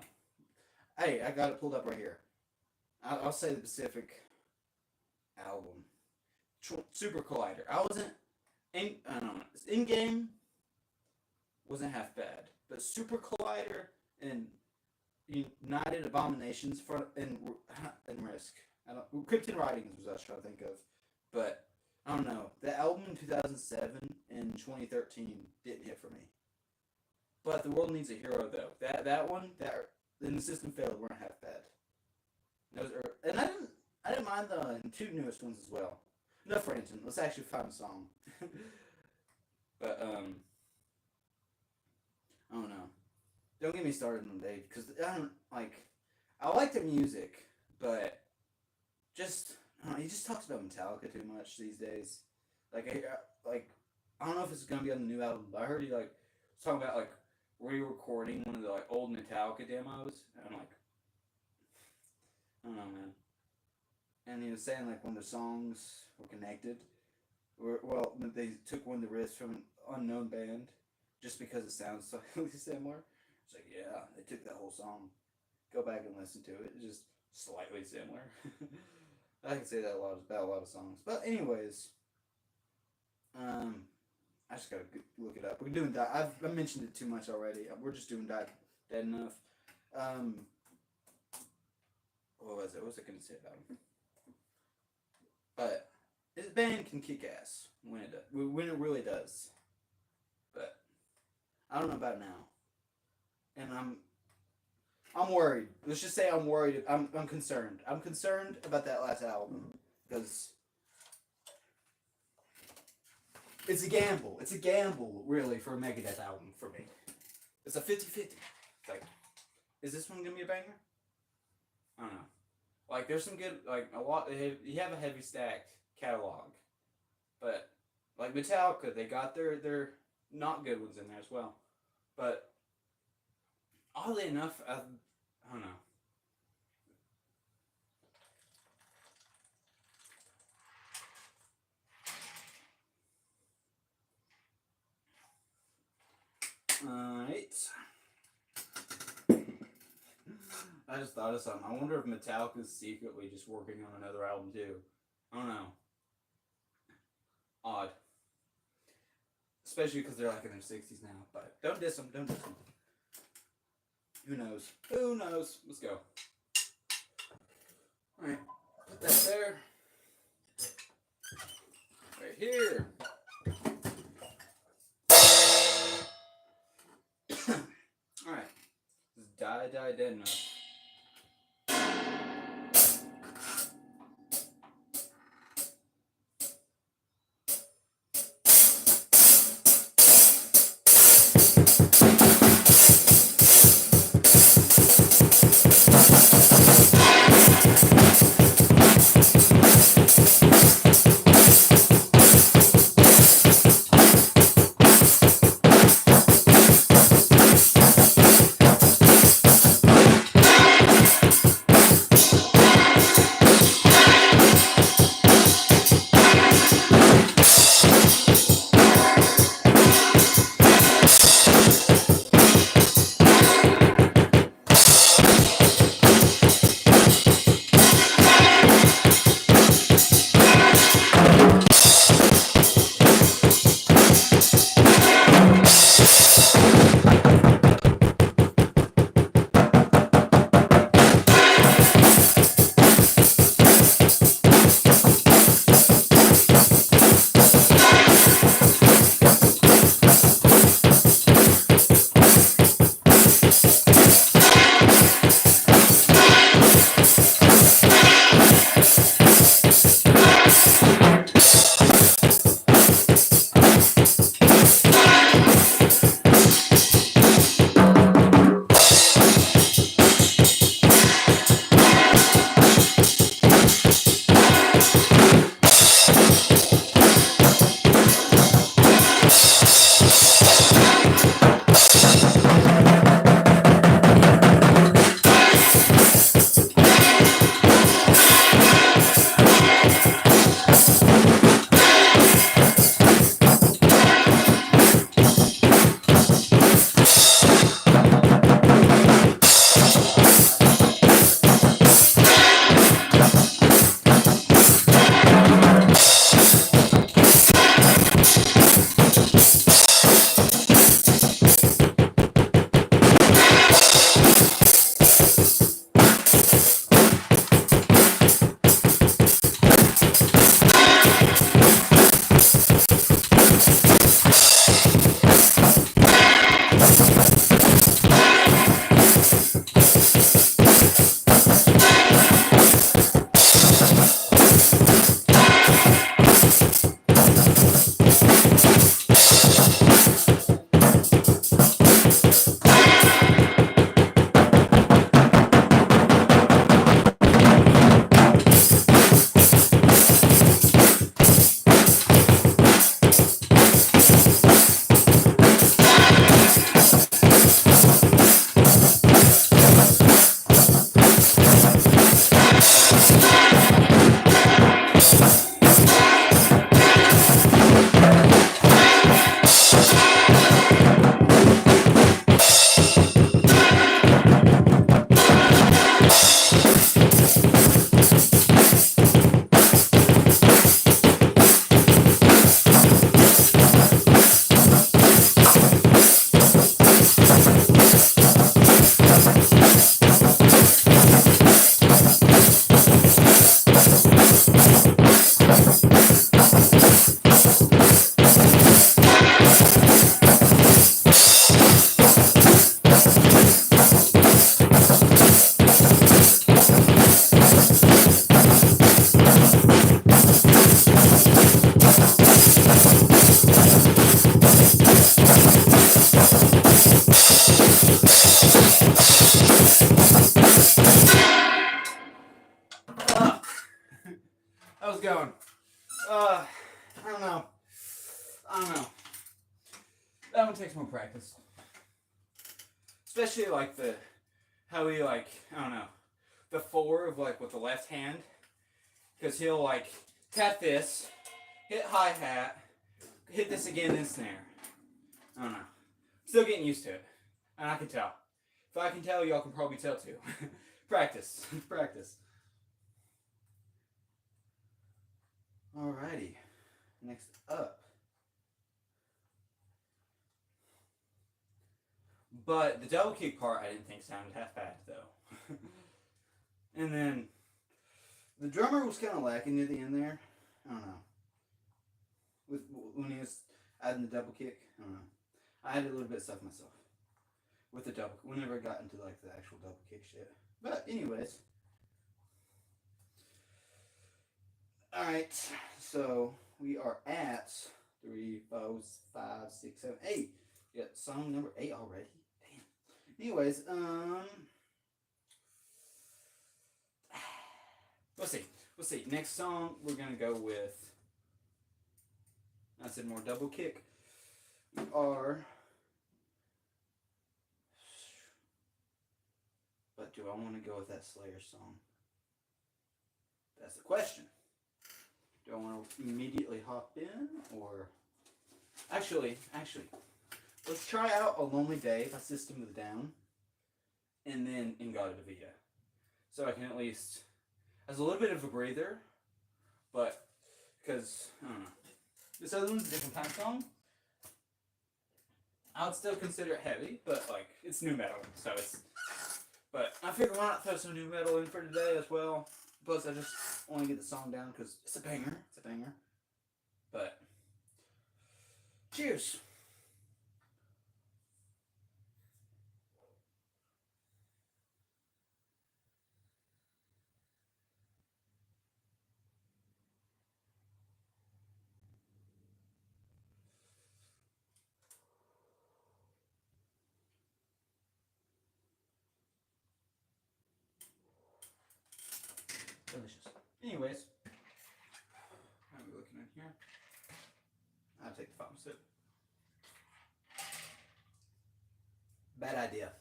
Hey, I got it pulled up right here. I'll say the Pacific album. Super Collider. I don't know. In-game wasn't half bad. But Super Collider and United Abominations and Risk. Krypton Writings was what I was trying to think of. But, I don't know. The album in 2007 and 2013 didn't hit for me. But The World Needs a Hero, though. That one, and The System Failed weren't half bad. And I didn't mind the 2 newest ones as well. Enough ranting. Let's actually find a song. But, I don't know. Don't get me started on Dave, because I like their music, but he just talks about Metallica too much these days. Like, I don't know if it's gonna be on the new album, but I heard he was talking about re-recording one of the old Metallica demos, and I'm like, I don't know, man. And he was saying when the songs were connected, they took one of the riffs from an unknown band just because it sounds slightly similar. It's like, yeah, they took that whole song. Go back and listen to it. It's just slightly similar. I can say that about a lot of songs. But anyways, I just gotta look it up. We're doing I've mentioned it too much already. We're just doing Dead Enough. What was it? What was I gonna say about him? But his band can kick ass when it really does. But I don't know about now. And I'm worried. Let's just say I'm worried. I'm concerned. I'm concerned about that last album because it's a gamble. It's a gamble, really, for a Megadeth album for me. It's a 50-50. It's like, is this one gonna be a banger? I don't know. There's some good, a lot. You have a heavy stacked catalog, but Metallica, they got their not good ones in there as well. But oddly enough, I don't know. Alright. I just thought of something. I wonder if Metallica's secretly just working on another album too. I don't know. Odd. Especially because they're in their 60s now. But don't diss them. Don't diss them. Who knows? Who knows? Let's go. Alright. Put that there. Right here. Alright. This is Die Dead Enough. I don't know. I don't know. That one takes more practice. Especially like how he like, I don't know, the 4 of like with the left hand. Because he'll like tap this, hit hi-hat, hit this again in snare. I don't know. Still getting used to it. And I can tell. If I can tell, y'all can probably tell too. Practice. Practice. Alrighty. Next up. But the double kick part I didn't think sounded half bad though. And then the drummer was kind of lacking near the end there. I don't know. When he was adding the double kick, I don't know. I had a little bit of stuff myself with the double. Whenever I got into like the actual double kick shit. But anyways, all right. So we are at 3, 4, 5, 6, 7, 8. Yeah, song number 8 already. Damn. Anyways, We'll see. Next song we're gonna go with. I said more double kick. We are. But do I want to go with that Slayer song? That's the question. Do I want to immediately hop in, or actually, let's try out A Lonely Day by System of a Down, and then In God of Vida, so I can at least, as a little bit of a breather, but because I don't know, this other one's a different kind of song. I would still consider it heavy, but like it's new metal, so it's. But I figured why not throw some new metal in for today as well. Plus, I just want to get the song down because it's a banger. It's a banger. But cheers. Delicious. Anyways, how are we looking in here? I'll take the final sip. Bad idea.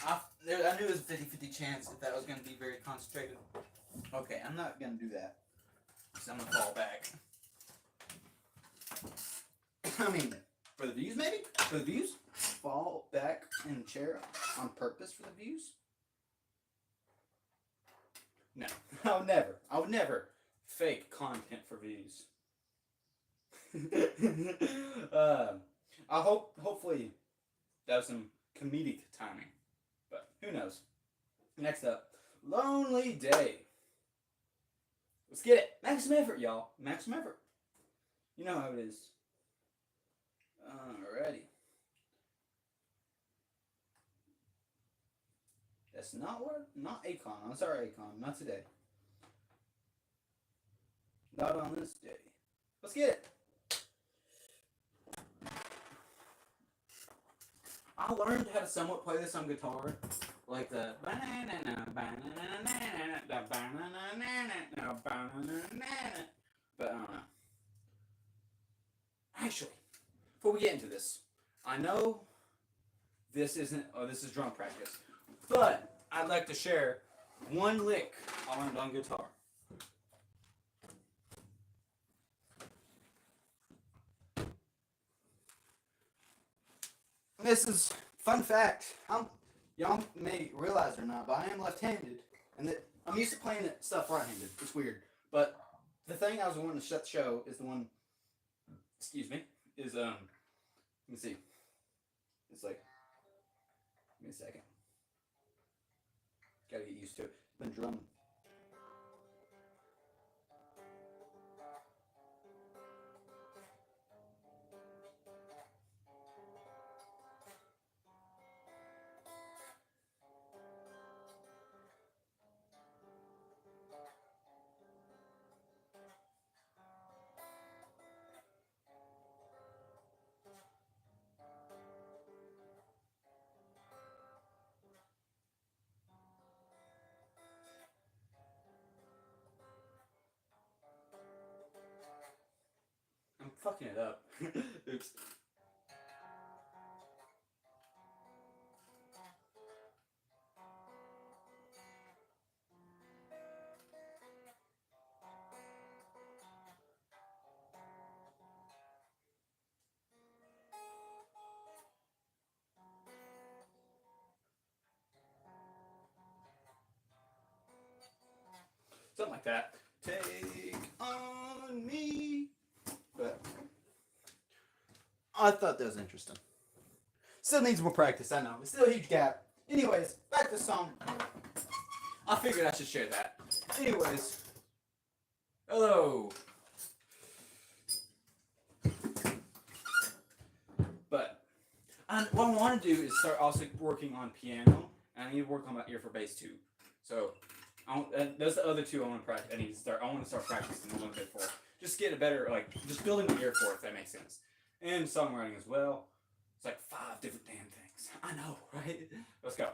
I knew it was a 50-50 chance if that was going to be very concentrated. Okay, I'm not going to do that. Because I'm going to fall back. I mean, for the views maybe? For the views? Fall back in the chair on purpose for the views? No, I would never fake content for views. Hopefully that was some comedic timing, but who knows. Next up, Lonely Day. Let's get it. Maximum effort, y'all. Maximum effort. You know how it is. Alrighty. That's not Akon. I'm sorry, Akon. Not today. Not on this day. Let's get it. I learned how to somewhat play this on guitar. Like the but I don't know. Actually, before we get into this, I know this is drum practice. But I'd like to share one lick I learned on guitar. This is fun fact. Y'all may realize it or not, but I am left-handed, and that I'm used to playing stuff right-handed. It's weird, but the thing I was wanting to show is the one. Excuse me. Is let me see. It's like. Give me a second. Gotta get used to it. Been drumming. fucking it up. Oops. Something like that. Take on me. But I thought that was interesting. Still needs more practice, I know. It's still a huge gap. Anyways, back to the song. I figured I should share that. Anyways. Hello. But what I want to do is start also working on piano. And I need to work on my ear for bass too. So those are the other two I want to practice. I want to start practicing a little bit for. Just get a better, like, just building the ear for, if that makes sense. And songwriting as well. It's like 5 different damn things. I know, right? Let's go.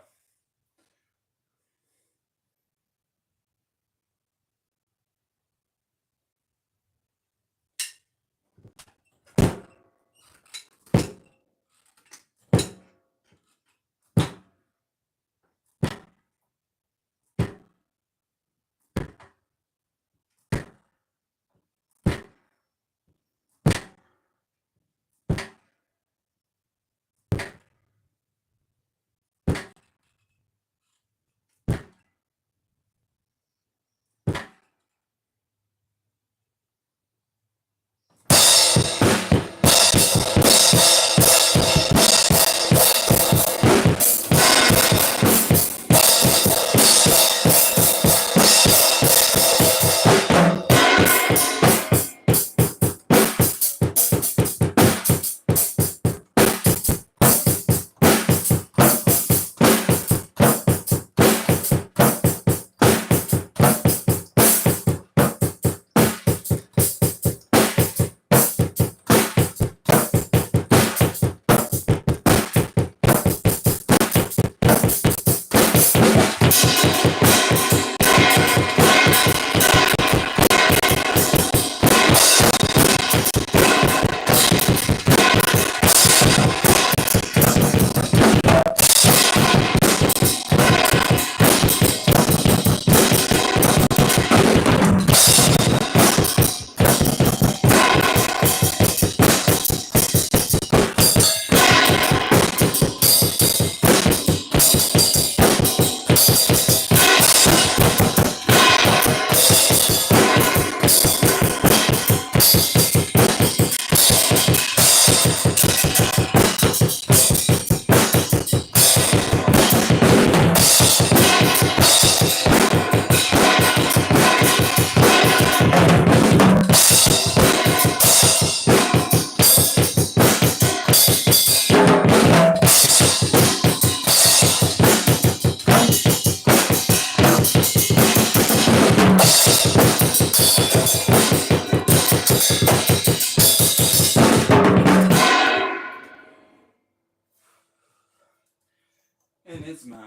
And it's mine.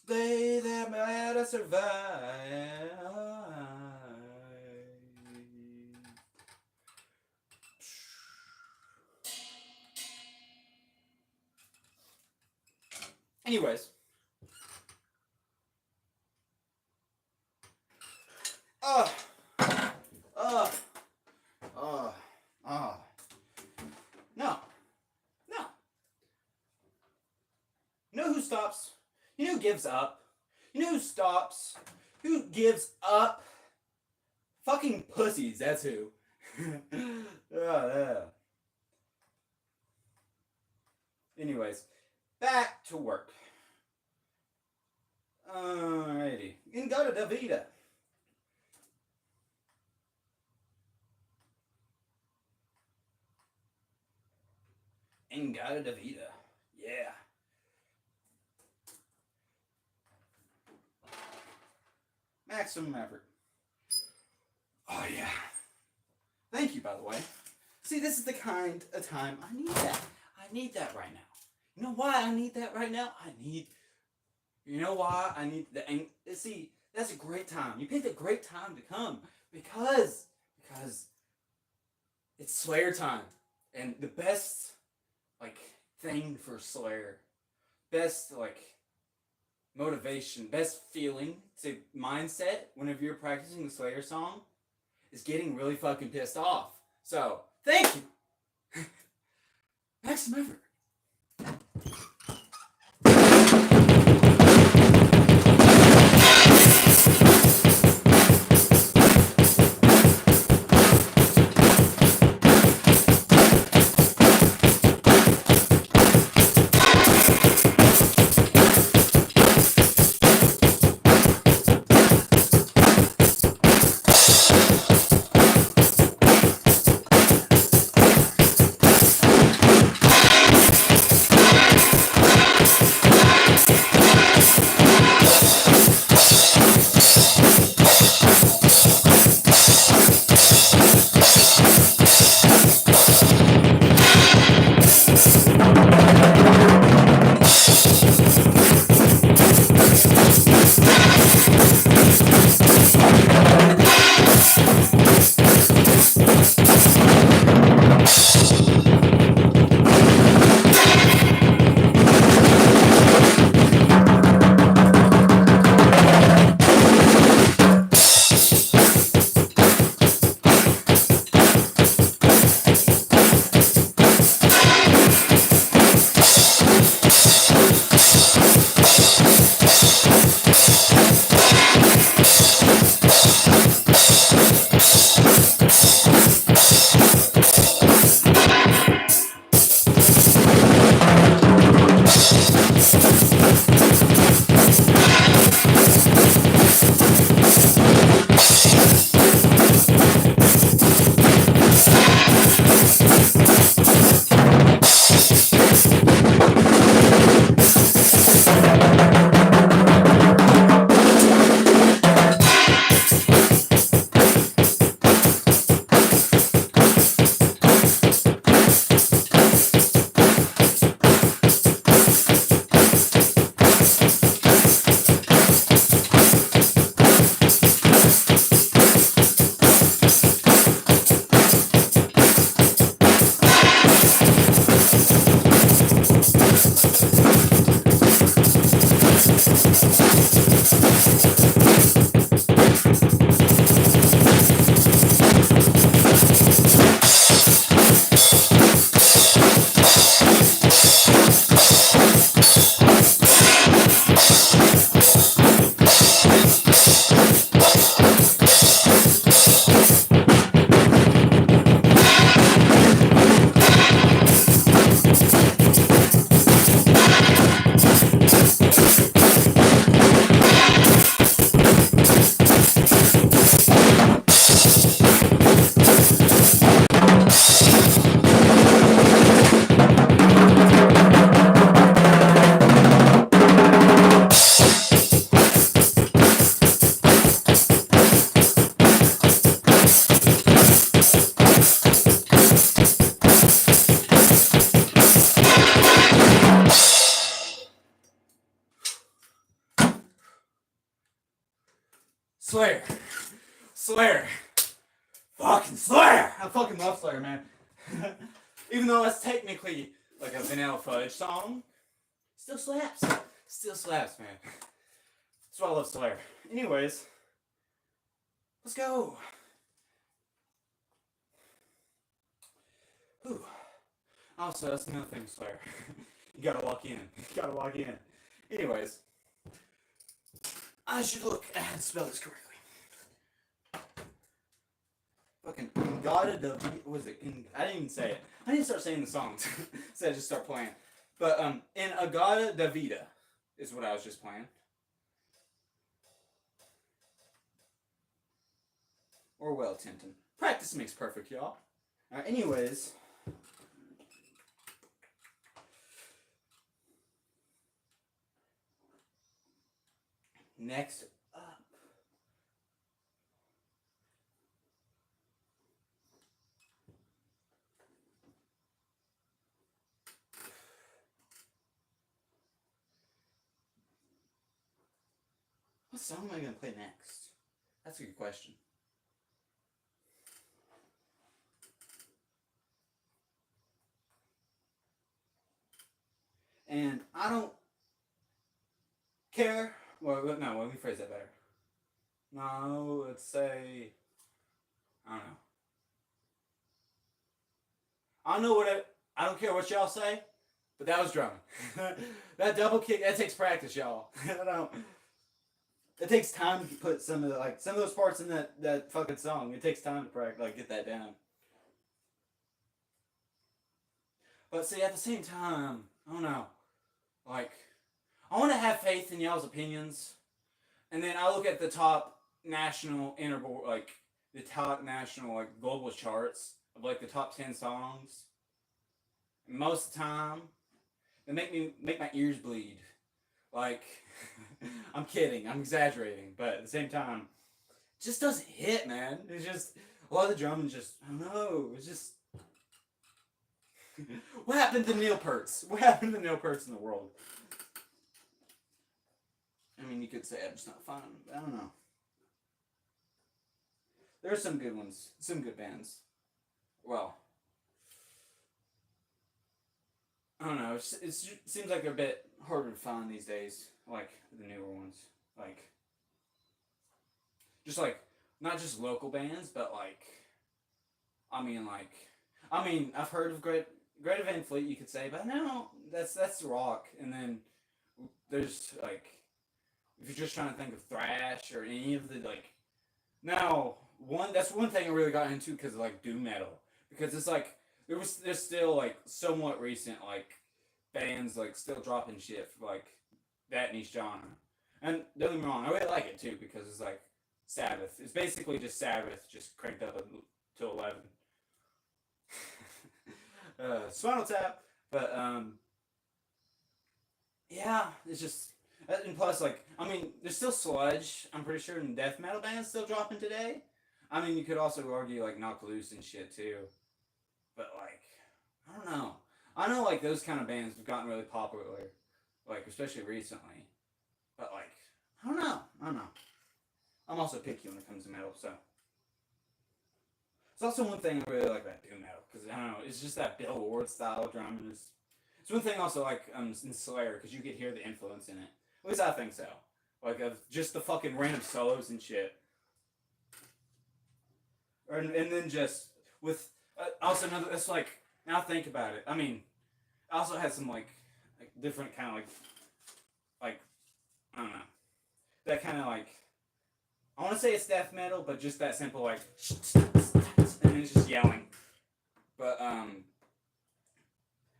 They that might have survived. Anyways. Oh. Oh. Oh. Oh. No. No. You know who stops? You know who gives up? You know who stops? Who gives up? Fucking pussies, that's who. Yeah. Anyways, back to work. Alrighty. Ingata da vida. Ingata da vida. Yeah. Maximum effort. Oh, yeah. Thank you, by the way. See, this is the kind of time I need that. I need that right now. You know why I need that right now? You know why I need the... See, that's a great time. You picked a great time to come. Because because it's Slayer time, and the best like thing for Slayer, best like motivation, best feeling to mindset whenever you're practicing the Slayer song is getting really fucking pissed off. So thank you, maximum effort. Slayer. Slayer. Fucking Slayer! I fucking love Slayer, man. Even though that's technically like a Vanilla Fudge song, still slaps. Still slaps, man. That's why I love Slayer. Anyways, let's go. Ooh. Also, that's another thing, Slayer. You gotta walk in. You gotta walk in. Anyways, I should look and spell this correctly. Fucking Ingada de what was it? I didn't even say it. I didn't start saying the songs. So I just start playing. But in Agada da Vida is what I was just playing. Or well, Tintin. Practice makes perfect, y'all. Anyways. Next up. What song am I going to play next? That's a good question. And I don't care. Well, no, let me phrase that better. No, let's say, I don't know. I don't know I don't care what y'all say, but that was drumming. That double kick, that takes practice, y'all. I don't. It takes time to put some of those parts in that fucking song. It takes time to practice, get that down. But see, at the same time, I don't know. Like, I want to have faith in y'all's opinions, and then I look at the top national the top national global charts of the top 10 songs. And most of the time, they make my ears bleed. Like, I'm kidding, I'm exaggerating, but at the same time, it just doesn't hit, man. It's just a lot of the drumming just I don't know. It's just what happened to Neil Peart's? What happened to Neil Peart's in the world? I mean, you could say I'm just not fun. I don't know. There are some good ones, some good bands. Well, I don't know. It seems like they're a bit harder to find these days, like the newer ones. Just not just local bands, but I've heard of Greta Van Fleet, you could say, but no, that's rock. And then there's if you're just trying to think of thrash or any of the now that's one thing I really got into because of doom metal, because it's there's still somewhat recent bands still dropping shit for that niche genre, and don't get me wrong, I really like it too because it's Sabbath. It's basically just Sabbath just cranked up to 11. Spinal Tap, but yeah, it's just. And plus, there's still sludge. I'm pretty sure in death metal bands still dropping today. I mean, you could also argue Knock Loose and shit too. But I don't know. I know those kind of bands have gotten really popular, especially recently. But I don't know. I'm also picky when it comes to metal, so. It's also one thing I really like about doom metal because I don't know. It's just that Bill Ward style drumming is. It's one thing also in Slayer because you could hear the influence in it. At least I think so. Of just the fucking random solos and shit. And then just with also another. It's now think about it. I mean, I also had some different kind of I don't know. That kind of I want to say it's death metal, but just that simple and then it's just yelling. But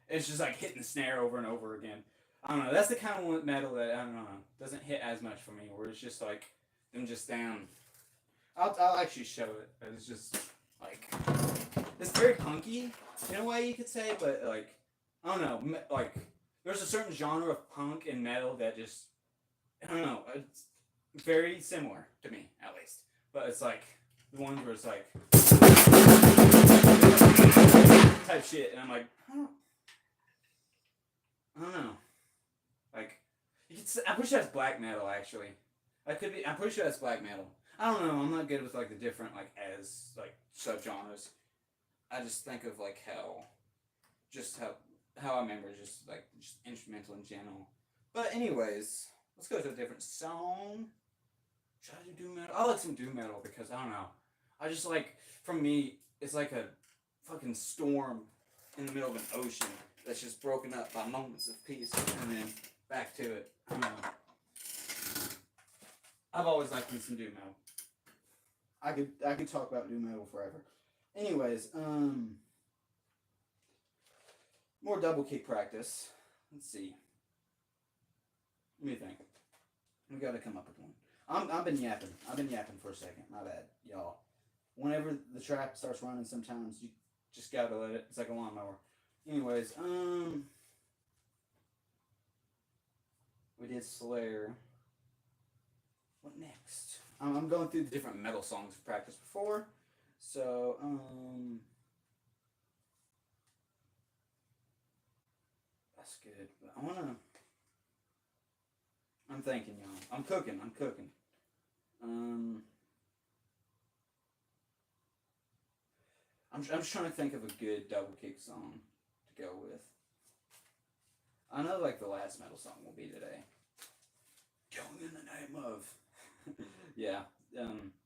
it's just hitting the snare over and over again. I don't know. That's the kind of metal that I don't know doesn't hit as much for me. Where it's just them just down. I'll actually show it. It's just it's very punky in a way you could say, but I don't know. There's a certain genre of punk and metal that just I don't know. It's very similar to me at least, but it's the ones where it's type shit, and I'm I don't know. I'm pretty sure that's black metal, actually. I'm pretty sure that's black metal. I don't know. I'm not good with the different subgenres. I just think of how I remember just instrumental in general. But anyways, let's go to a different song. Should I do doom metal? I like some doom metal because I don't know. I just for me, it's like a fucking storm in the middle of an ocean that's just broken up by moments of peace and then back to it. I don't know. I've always liked me some doom metal. I could talk about doom metal forever. Anyways, more double kick practice. Let's see. What do you think? We gotta come up with one. I've been yapping. I've been yapping for a second. My bad, y'all. Whenever the track starts running, sometimes you just gotta let it. It's like a lawnmower. Anyways, we did Slayer. What next? I'm going through the different metal songs we practiced before. So, that's good. But I'm thinking, y'all. I'm cooking. I'm just trying to think of a good double kick song to go with. I know like the last metal song will be today. Going in the name of. Yeah,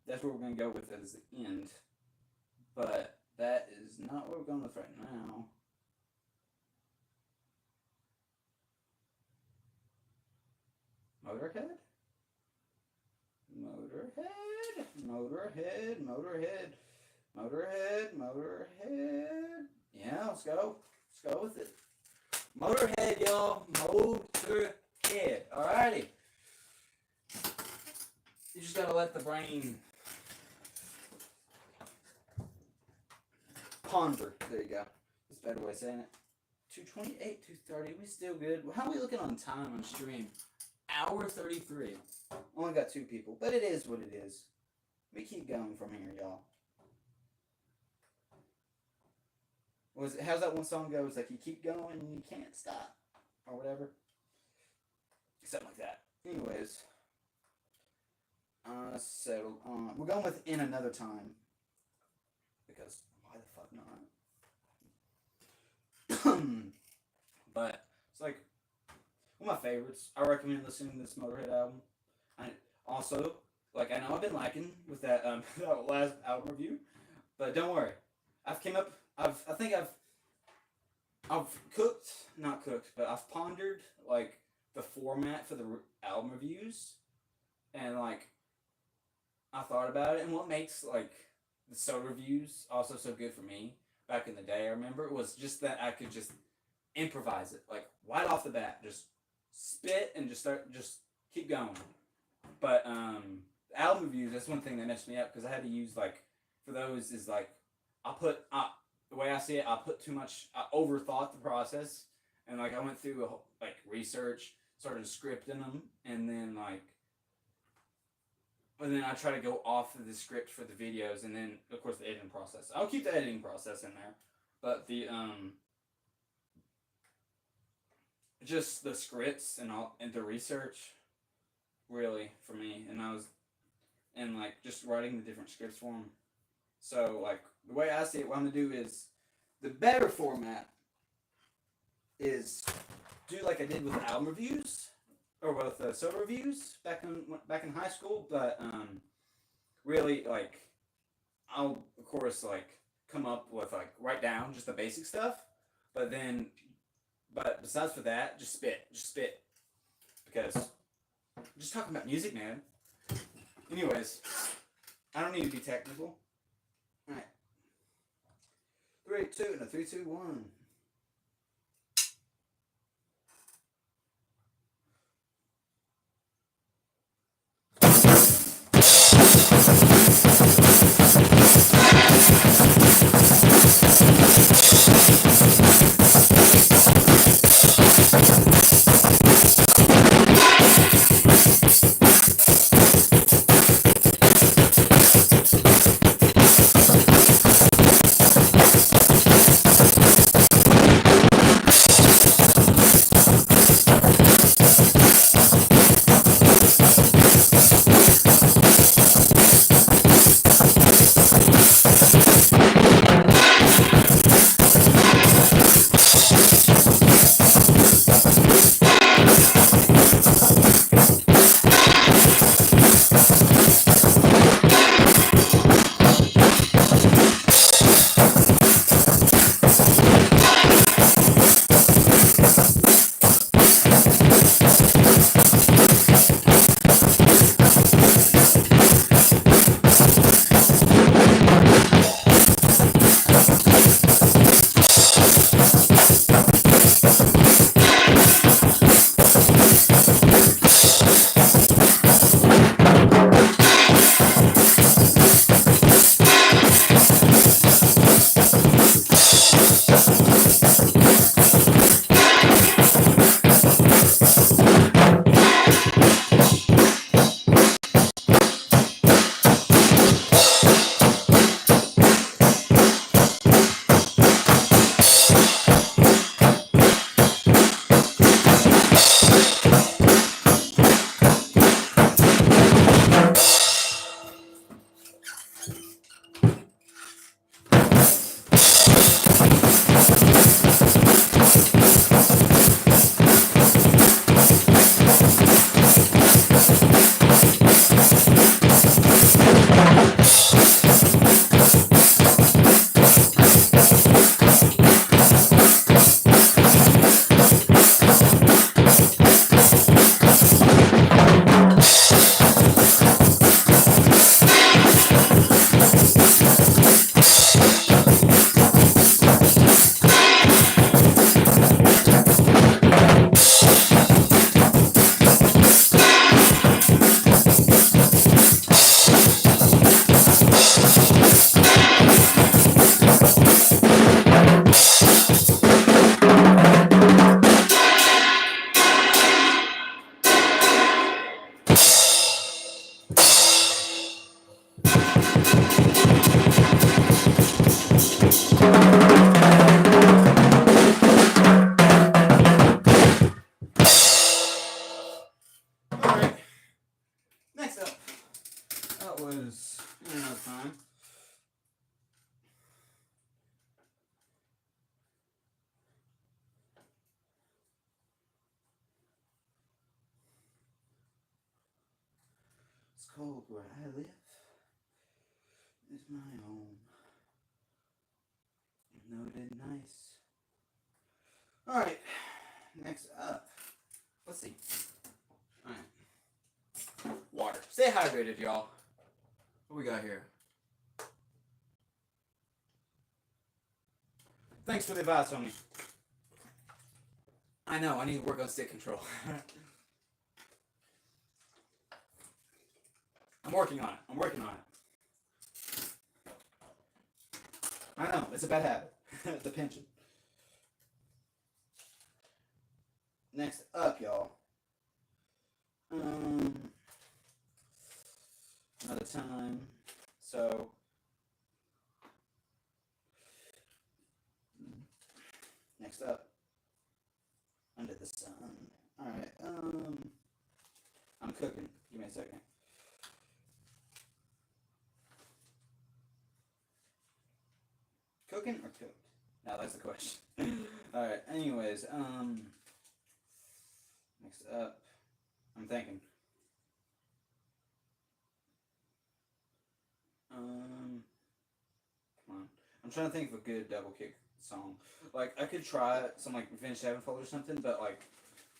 that's what we're gonna go with as the end. But that is not what we're going with right now. Motörhead? Motörhead. Yeah, let's go. Let's go with it. Motörhead, y'all. Motörhead. Alrighty. You just gotta let the brain ponder. There you go. That's a better way of saying it. 228, 230. We still good. How are we looking on time on stream? Hour 33. Only got 2 people, but it is what it is. We keep going from here, y'all. How's that one song go? It's like you keep going and you can't stop, or whatever. Something like that. Anyways, so we're going with In Another Time, because why the fuck not? But it's like one of my favorites. I recommend listening to this Motörhead album. I know I've been liking with that that last album review, but don't worry. I've pondered like the format for the album reviews, and like I thought about it, and what makes like the soda reviews also so good for me back in the day, I remember, it was just that I could just improvise it, like right off the bat, just spit and just keep going. But album reviews, that's one thing that messed me up, because I had to use like, for those is like, the way I see it, I put too much, I overthought the process, and like I went through like research, started scripting them, and then I try to go off of the script for the videos, and then of course the editing process. I'll keep the editing process in there, but the just the scripts and the research really for me, and like just writing the different scripts for them. So like the way I see it, what I'm gonna do is the better format is do like I did with album reviews or with soda reviews back in high school, but really like I'll of course like come up with like write down just the basic stuff, but besides for that, just spit, because I'm just talking about music, man. Anyways, I don't need to be technical. All right, 3, 2, and a 3, 2, 1. cold where I live is my home. Noted nice. Alright, next up. Let's see. Alright. Water. Stay hydrated, y'all. What we got here? Thanks for the advice, homie. I know, I need to work on stick control. I'm working on it. I know, it's a bad habit. The pinching. Next up, y'all. Another time. So next up. Under the sun. Alright, I'm cooking. Give me a second. Cooking or cooked? No, that's the question. Alright, anyways, next up, I'm thinking. Come on. I'm trying to think of a good double kick song. Like, I could try some, like, Vince Sevenfold or something, but, like,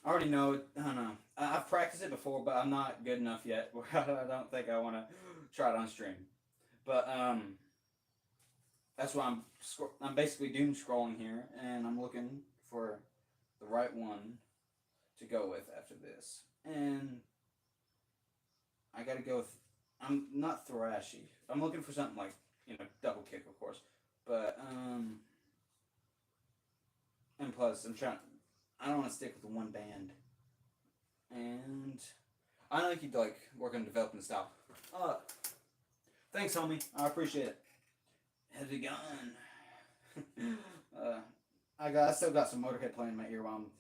I already know it. I don't know. I've practiced it before, but I'm not good enough yet where I don't think I want to try it on stream. But, that's why I'm basically doom scrolling here, and I'm looking for the right one to go with after this. And I gotta go with, I'm not thrashy. I'm looking for something like, double kick, of course. But, and plus, I don't want to stick with one band. And I know you could, like, work on developing style. Thanks, homie. I appreciate it. How's it going? I still got some Motörhead playing in my ear while I'm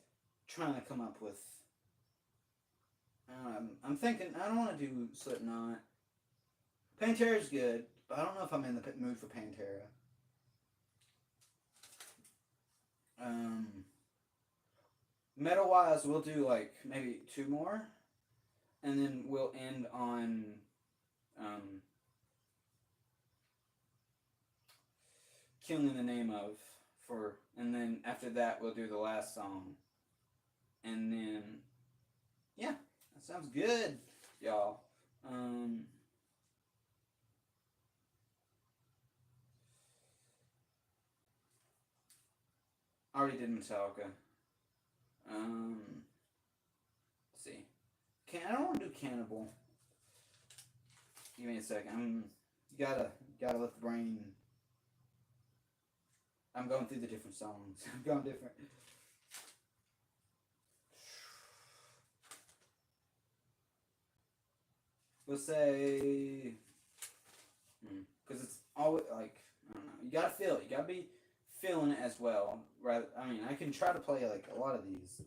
trying to come up with. I'm thinking I don't want to do Slipknot. Pantera's good, but I don't know if I'm in the mood for Pantera. Metal wise, we'll do like maybe 2 more, and then we'll end on Killing in the Name of and then after that we'll do the last song, and then yeah, that sounds good, y'all. I already did Metallica. Let's see. I don't want to do Cannibal. Give me a second. You gotta let the brain. I'm going through the different songs. I'm going different. We'll say, because it's always like, I don't know. You gotta feel it. You gotta be feeling it as well. Right? I mean, I can try to play like a lot of these,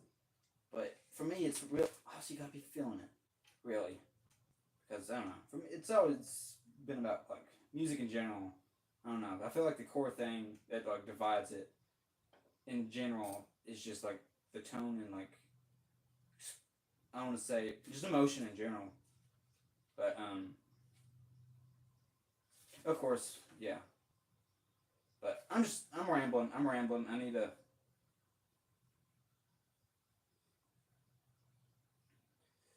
but for me, it's real. Also, you gotta be feeling it, really. Because I don't know. For me, it's always been about like music in general. I don't know. I feel like the core thing that like divides it in general is just like the tone and like, I want to say just emotion in general. But of course, yeah. But I'm rambling. I need to.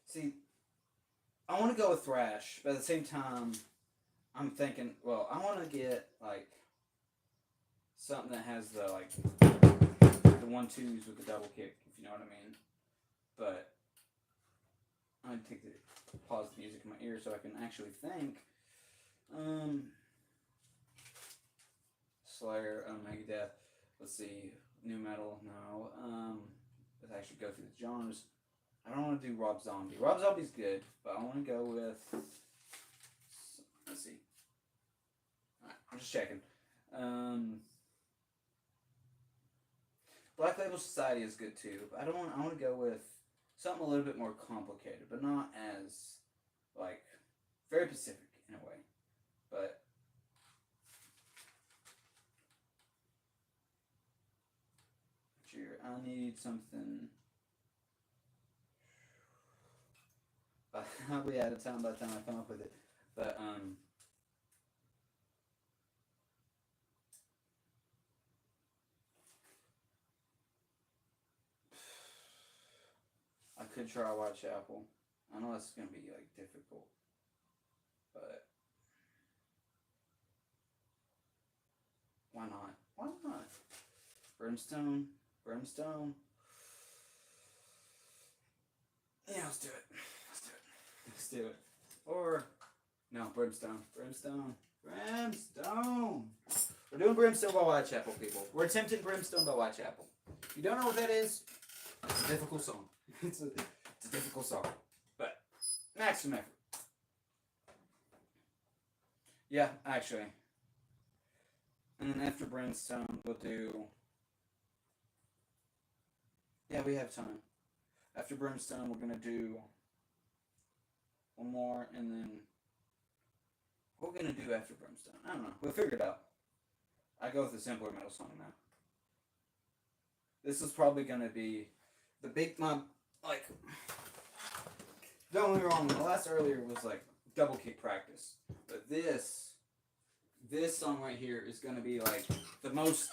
See, I want to go with thrash, but at the same time, I'm thinking, well, I want to get like something that has the like the 1-2s with the double kick, if you know what I mean. But I'm gonna pause the music in my ear so I can actually think. Slayer, Megadeth. Let's see, new metal. No. Let's actually go through the genres. I don't want to do Rob Zombie. Rob Zombie's good, but I want to go with. Let's see. Alright, I'm just checking. Black Label Society is good too, but I want to go with something a little bit more complicated, but not as like very specific in a way. But I need something. I'll be out of town by the time I come up with it. But I could try Whitechapel. I know that's gonna be like difficult, but why not? Why not? Brimstone. Yeah, let's do it. Let's do it. Or no, Brimstone. We're doing Brimstone by Whitechapel, people. We're attempting Brimstone by Whitechapel. If you don't know what that is, it's a difficult song. It's a difficult song, but maximum effort. Yeah, actually. And then after Brimstone, we'll do... Yeah, we have time. After Brimstone, we're going to do one more, and then... What we're going to do after Brimstone? I don't know. We'll figure it out. I go with a simpler metal song now. This is probably going to be the big... Like... Don't get me wrong, the last earlier was like double kick practice. But this song right here is going to be like the most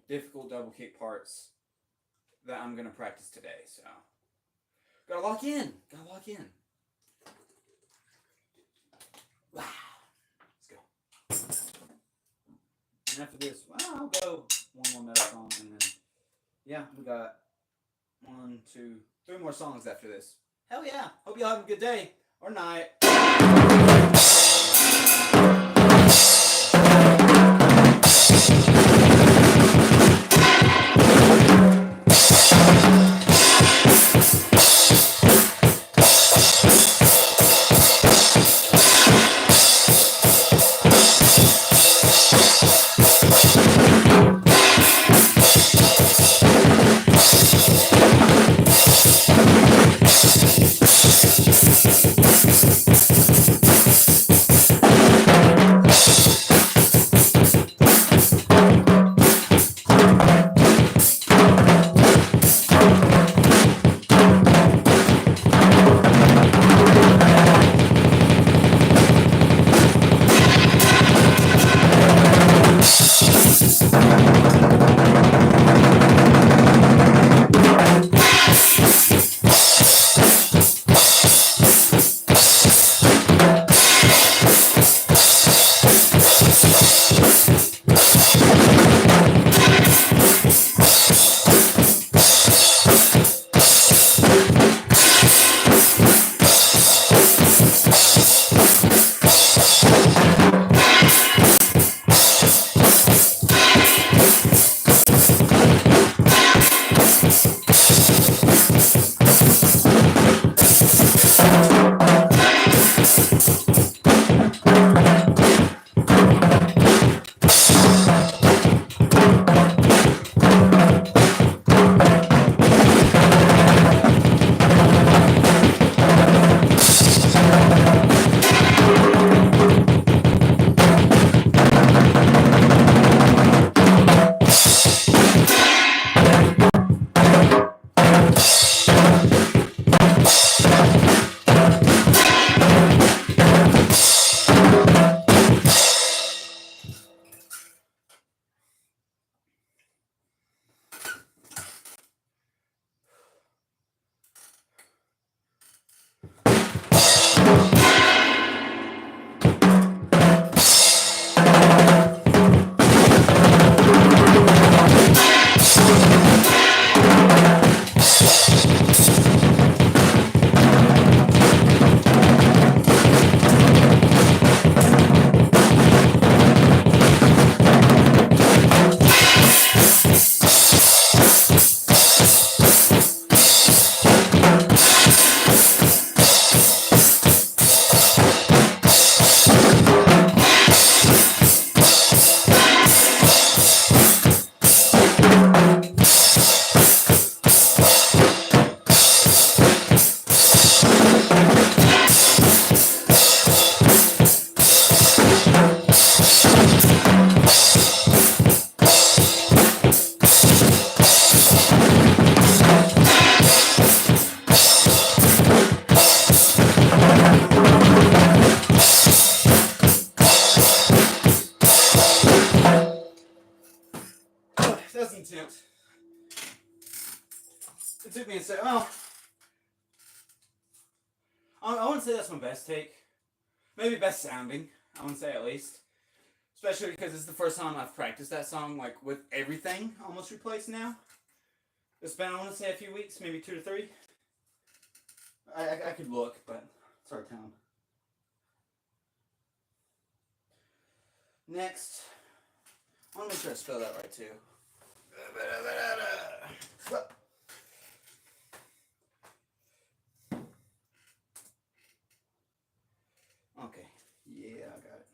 difficult double kick parts that I'm going to practice today. So, gotta lock in. Wow. Let's go. And after this, I'll go one more metal song, and then, yeah, we got 1, 2, 3 more songs after this. Hell yeah. Hope y'all have a good day or night. it took me a second. Well, I wouldn't say that's my best take. Maybe best sounding, I wouldn't say at least. Especially because it's the first time I've practiced that song, like, with everything almost replaced now. It's been, I want to say, a few weeks, maybe 2 to 3. I could look, but it's hard telling. Next, I want to make sure I spell that right, too. Okay, yeah, I got it.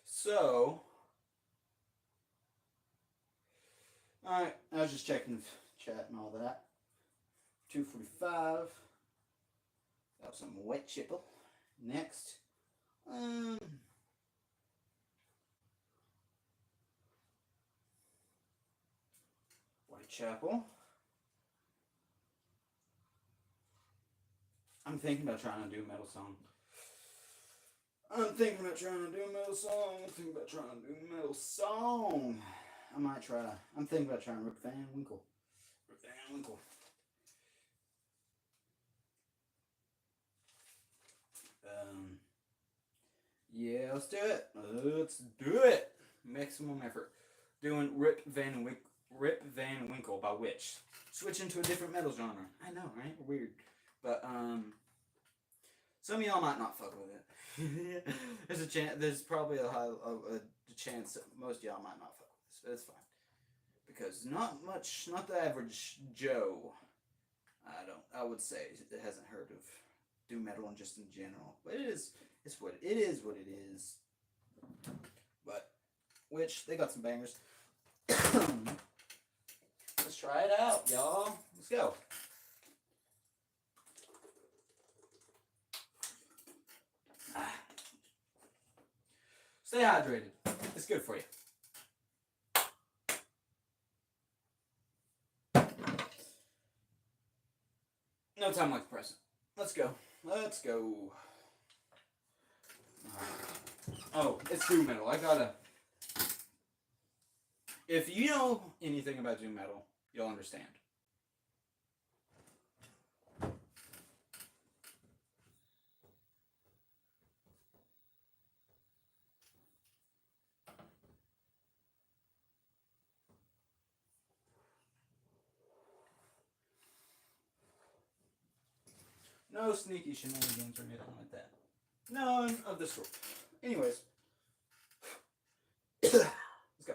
So, alright, I was just checking the chat and all that. 2:45. Got some Whitechapel. Next, Whitechapel. I'm thinking about trying to do a metal song. I'm thinking about trying to do a metal song. I might try. I'm thinking about trying Rip Van Winkle. Yeah, let's do it. Maximum effort. Doing Rip Van Winkle by Witch. Switching to a different metal genre. I know, right? Weird. But some of y'all might not fuck with it. There's a chance. There's probably a chance that most of y'all might not fuck with this. But it's fine because not the average Joe. I would say it hasn't heard of doom metal and just in general. But it is. It's what it is. What it is. But which they got some bangers. Let's try it out, y'all. Let's go. Stay hydrated. It's good for you. No time like the present. Let's go. Oh, it's doom metal. I gotta. If you know anything about doom metal, you'll understand. No sneaky shenanigans or anything like that. None of the sort. Anyways. Let's go.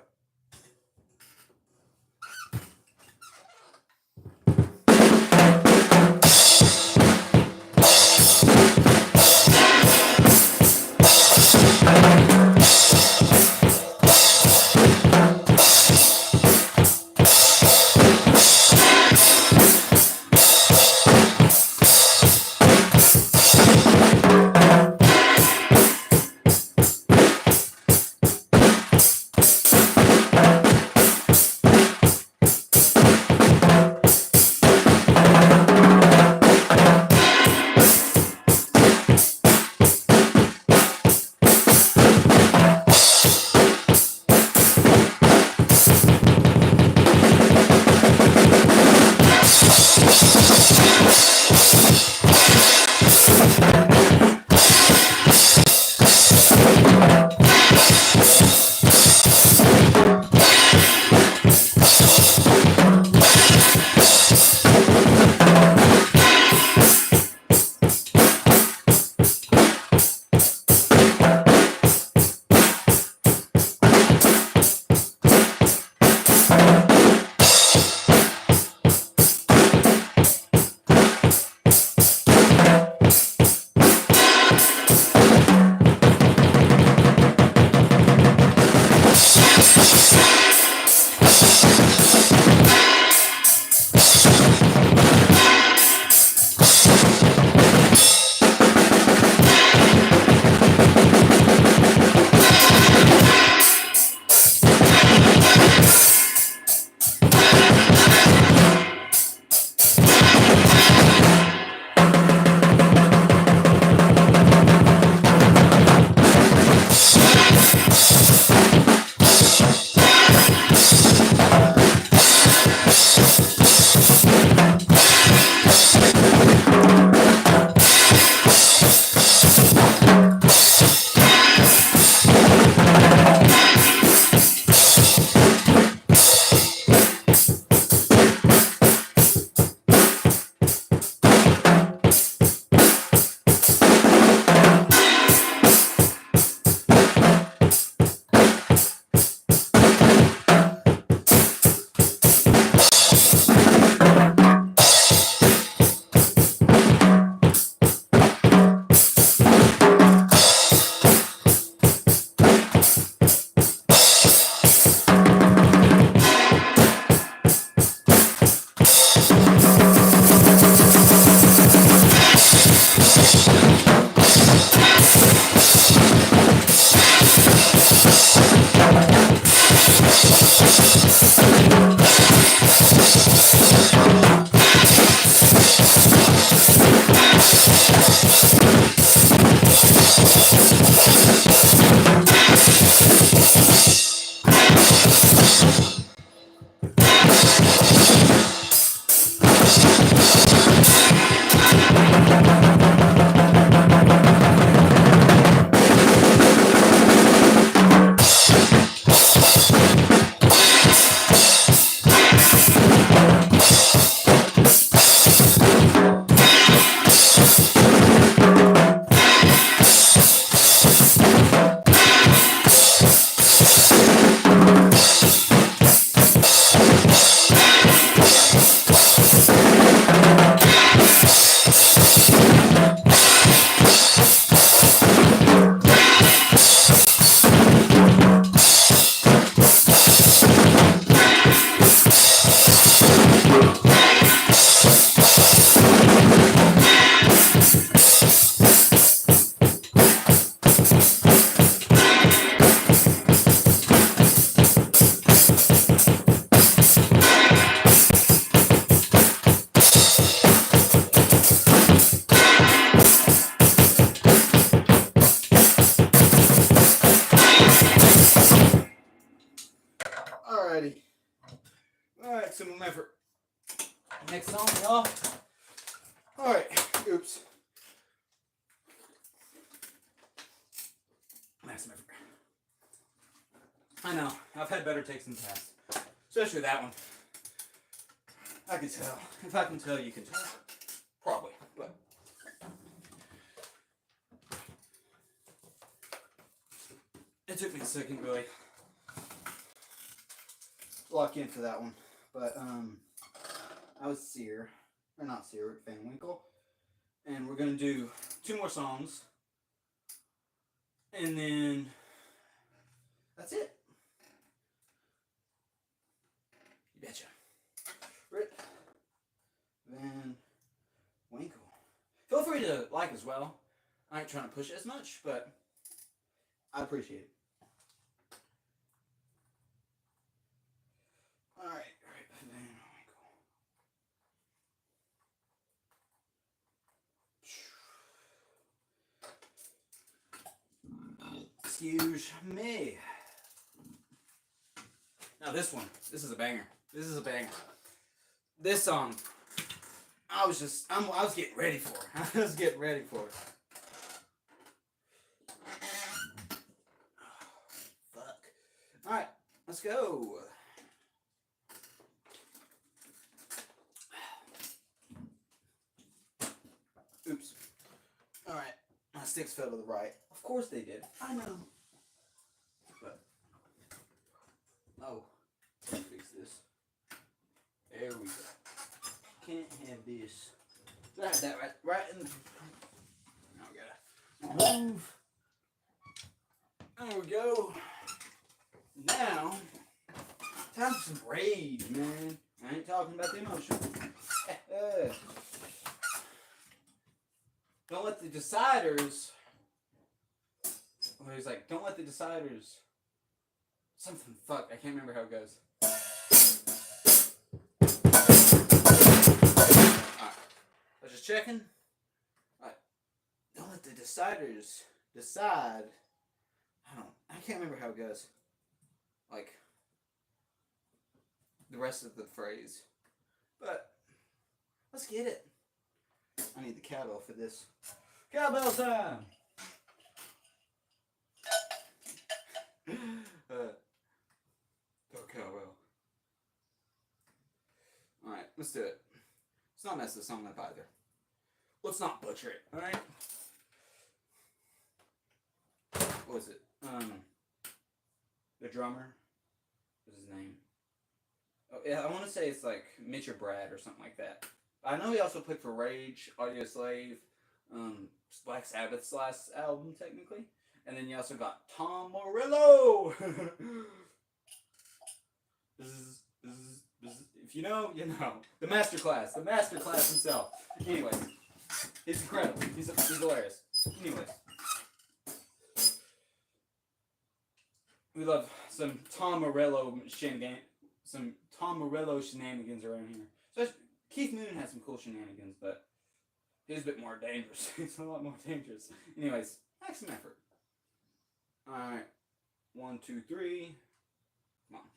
maximum effort. Next song, y'all. Alright, oops. Maximum effort. I know, I've had better takes in the past. Especially that one. I can tell. If I can tell, you can tell. Probably, but. It took me a second, really. Lock in for that one. But, I was Sear. Or not Sear, Van Winkle. And we're going to do 2 more songs. And then that's it. You betcha. Rip Van Winkle. Feel free to like as well. I ain't trying to push it as much, but I appreciate it. Alright, Rip Van Winkle. Excuse me. Now this one, this is a banger. This is a banger. This song, I was getting ready for it. I was getting ready for it. Fuck. Alright, let's go. Oops. Alright, my sticks fell to the right. Of course they did. I know. But, oh, let's fix this. There we go. Can't have this. I have that right in the... Now we gotta move. There we go. Now, time for some rage, man. I ain't talking about the emotion. Don't let the deciders... Well, he's like, don't let the deciders... Something, fuck, I can't remember how it goes. Alright, I was just checking. Alright, don't let the deciders decide... I can't remember how it goes. Like, the rest of the phrase. But, let's get it. I need the cowbell for this. Cowbell time! Cowbell. Alright, let's do it. Let's not mess this song up either. Let's not butcher it, alright? What was it? The drummer? What's his name? Oh, yeah, I want to say it's like Mitch or Brad or something like that. I know he also played for Rage, Audio Slave, Black Sabbath's last album, technically. And then you also got Tom Morello! This is, if you know, you know. The masterclass himself. Anyways, he's incredible. He's hilarious. Anyways. We love some Tom Morello shenanigans around here. So Keith Moon has some cool shenanigans, but he's a bit more dangerous. He's a lot more dangerous. Anyways, maximum effort. Alright. 1, 2, 3. Come on.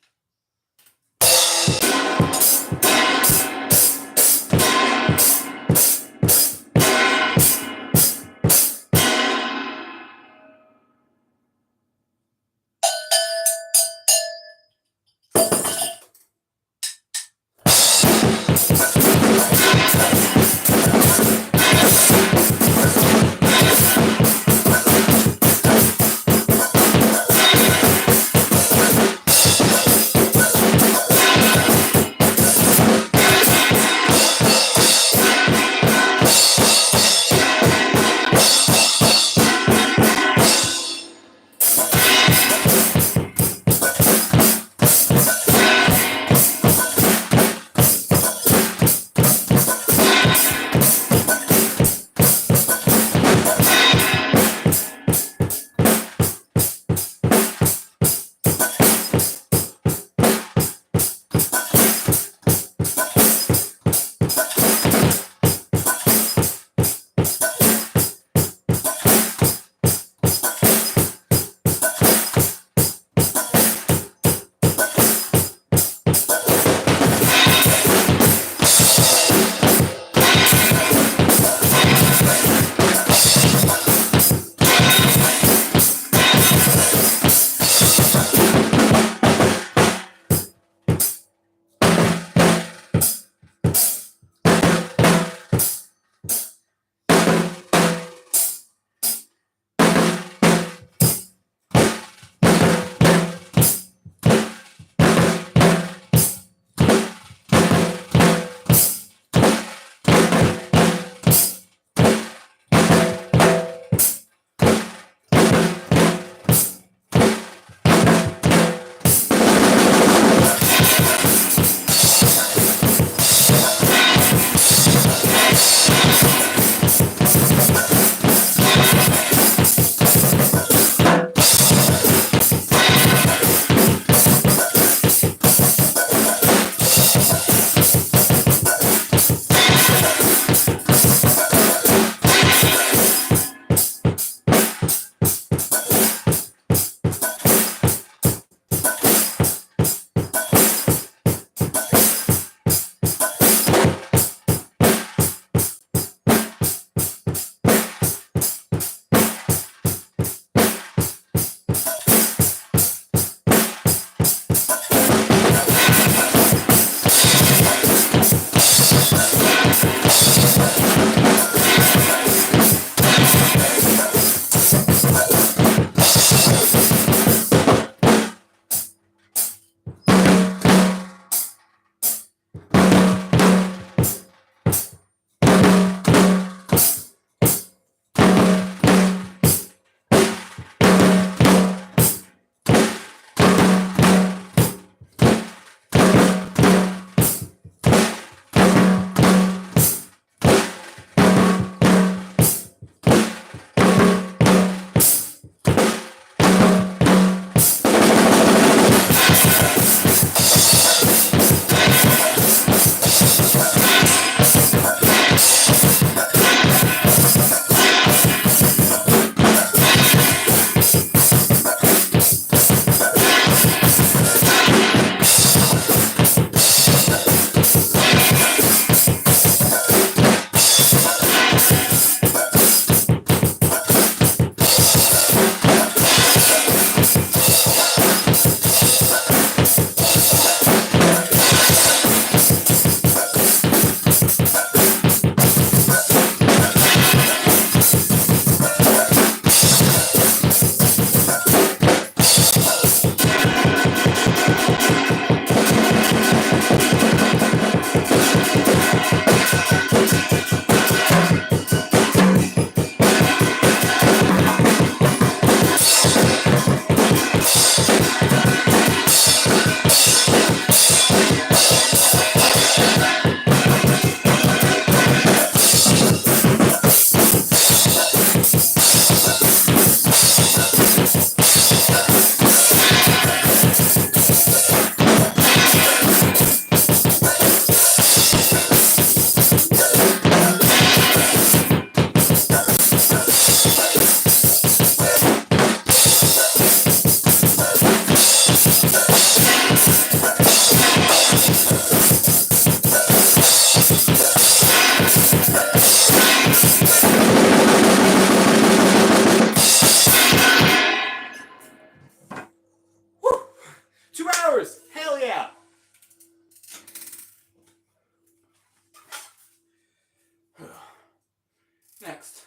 next?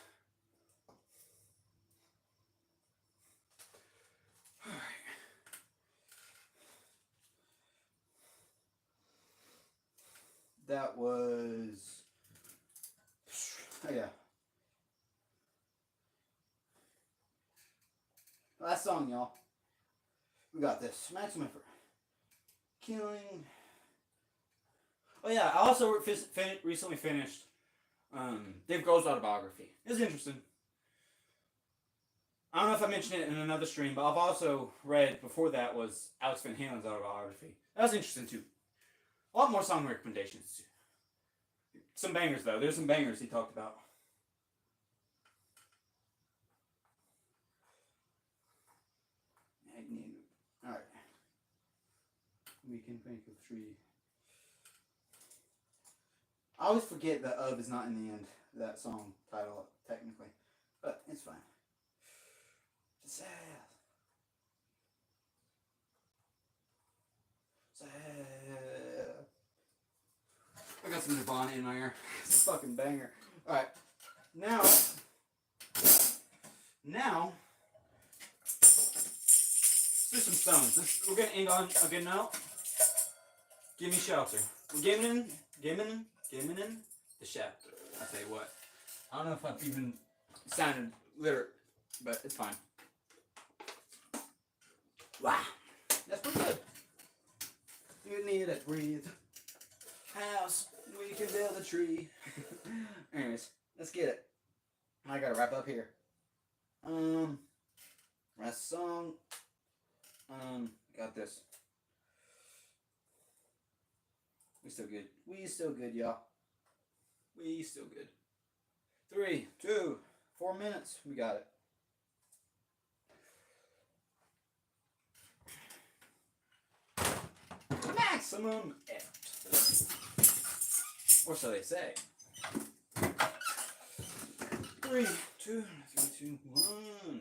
Alright. That was... Oh, yeah. Last song, y'all. We got this. Maximum Effort. Killing. Oh, yeah. I also recently finished Dave Grohl's autobiography. It's interesting. I don't know if I mentioned it in another stream, but I've also read before that was Alex Van Halen's autobiography. That was interesting too. A lot more song recommendations too. Some bangers though. There's some bangers he talked about. Alright. We can think of 3. I always forget that is not in the end of that song title, technically. But it's fine. Sad. I got some Nirvana in my ear. It's a fucking banger. Alright. Now, let's do some Stones. We're going to end on a good note. Give Me Shelter. We're giving in the shelter. I'll tell you what. I don't know if I've even sounded literate, but it's fine. Wow. That's pretty good. You need to breathe. House, we can build a tree. Anyways, let's get it. I gotta wrap up here. Last song. Got this. We still good. We still good, y'all. We still good. 3, 2, 4 minutes. We got it. Maximum effort. Or so they say. 3, 2, 1.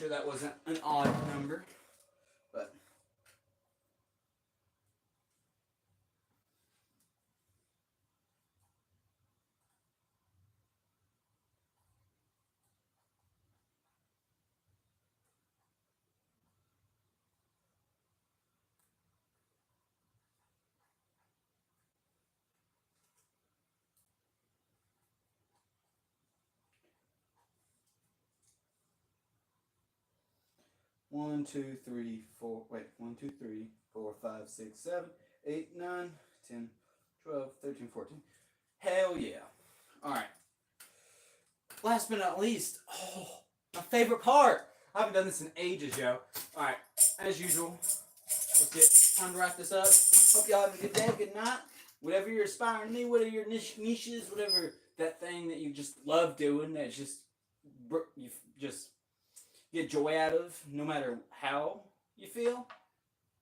sure that wasn't an odd number, but. One, two, three, four. Wait, 1, 2, 3, 4, 5, 6, 7, 8, 9, 10, 12, 13, 14. Hell yeah. Alright. Last but not least, my favorite part. I haven't done this in ages, yo. Alright, as usual, let's get time to wrap this up. Hope y'all have a good day, good night. Whatever you're aspiring to be, whatever your niches, whatever that thing that you just love doing, that just you just get joy out of, no matter how you feel.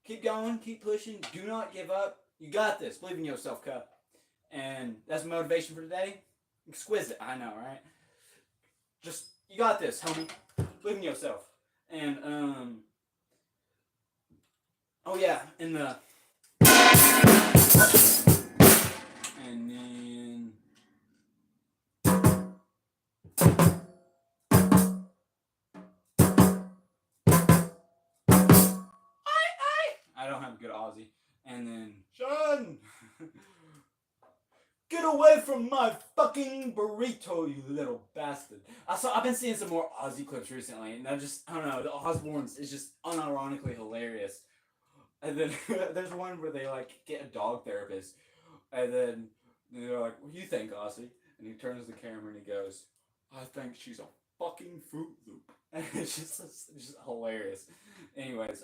Keep going, keep pushing, do not give up. You got this. Believe in yourself, cup. And that's my motivation for today. Exquisite, I know, right? Just, you got this, homie. Believe in yourself. And, oh yeah, and then, I don't have a good Aussie. And then, Sean! Get away from my fucking burrito, you little bastard. I've been seeing some more Aussie clips recently, and I don't know, the Osbournes is just unironically hilarious. And then, there's one where they, like, get a dog therapist, and then they're like, what do you think, Aussie? And he turns to the camera and he goes, I think she's a fucking Fruit Loop. And it's just hilarious. Anyways,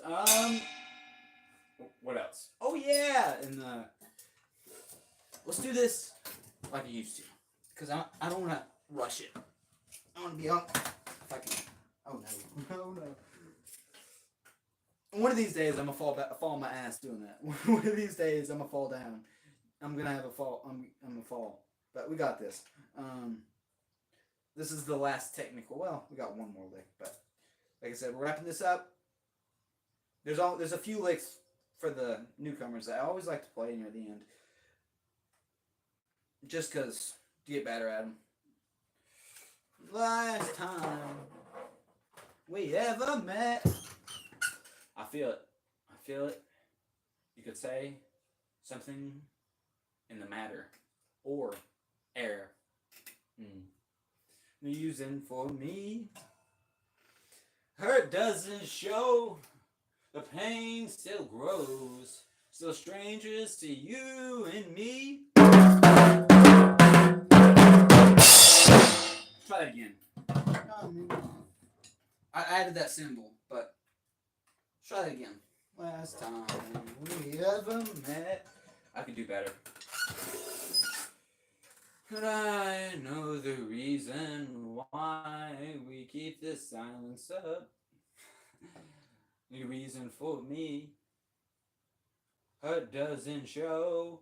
what else? Oh yeah, and let's do this like I used to, cause I don't want to rush it. I want to be on. If I can. Oh no! Oh no! One of these days I'm gonna fall on my ass doing that. One of these days I'm gonna fall down. I'm gonna have a fall. I'm gonna fall. But we got this. This is the last technical. Well, we got one more lick, but like I said, we're wrapping this up. There's a few licks for the newcomers that I always like to play near the end, just cause to get better at them. Last time we ever met. I feel it. I feel it. You could say something in the matter or air. Using for me. Hurt doesn't show. The pain still grows. Still strangers to you and me. Try that again. I added that symbol, but try that again. Last time we ever met. I could do better. But I know the reason why we keep this silence up. The reason for me. Hurt doesn't show.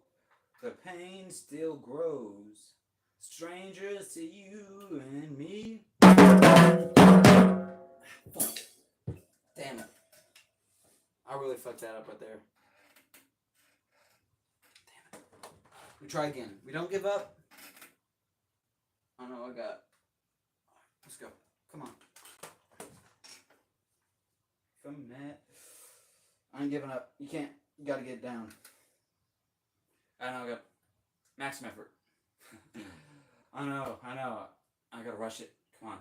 The pain still grows. Strangers to you and me. Fuck. Damn it. I really fucked that up right there. Damn it. We try again. We don't give up. Oh no, I got. Let's go. Come on. From that. I ain't giving up. You can't. You gotta get down. I know. I got maximum effort. I know. I gotta rush it. Come on.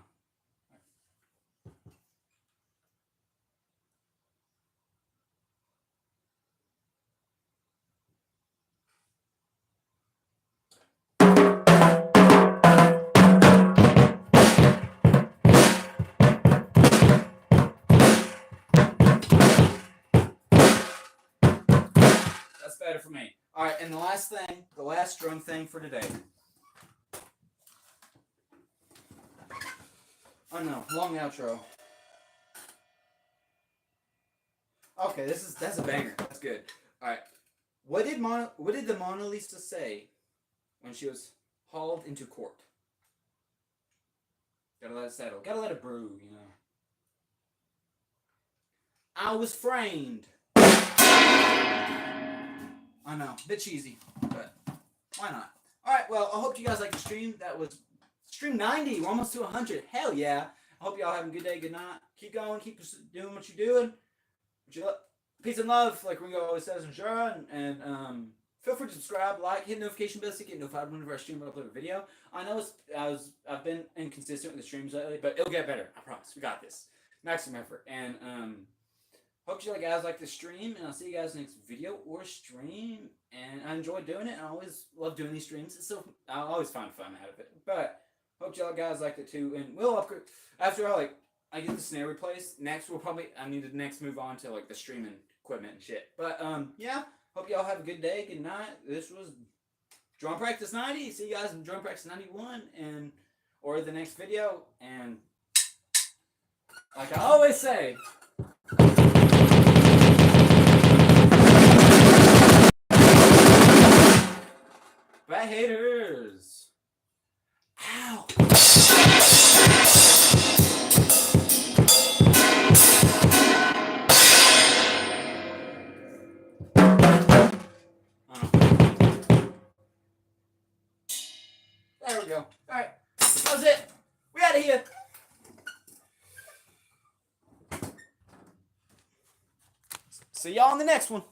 Better for me. Alright, and the last drum thing for today. Oh no, long outro. Okay, that's a banger. That's good. Alright. What did the Mona Lisa say when she was hauled into court? Gotta let it settle. Gotta let it brew, you know. I was framed. I know, a bit cheesy, but why not? Alright, well, I hope you guys liked the stream. That was stream 90. We're almost to 100. Hell yeah. I hope y'all having a good day, good night. Keep going, keep doing what you're doing. Peace and love, like Ringo always says, and Sharon. And feel free to subscribe, like, hit the notification bell so you get notified whenever I stream or upload a video. I know I've been inconsistent with the streams lately, but it'll get better. I promise. We got this. Maximum effort. And hope you guys like the stream, and I'll see you guys next video or stream. And I enjoy doing it. I always love doing these streams. I always find fun out of it. But hope y'all guys liked it too. And we'll upgrade after I get the snare replaced. Next, I need to next move on to like the streaming equipment and shit. But yeah. Hope y'all have a good day, good night. This was Drum Practice 90. See you guys in Drum Practice 91 or the next video. And like I always say, bye haters. Ow. There we go. Alright. That was it. We out of here. See y'all in the next one.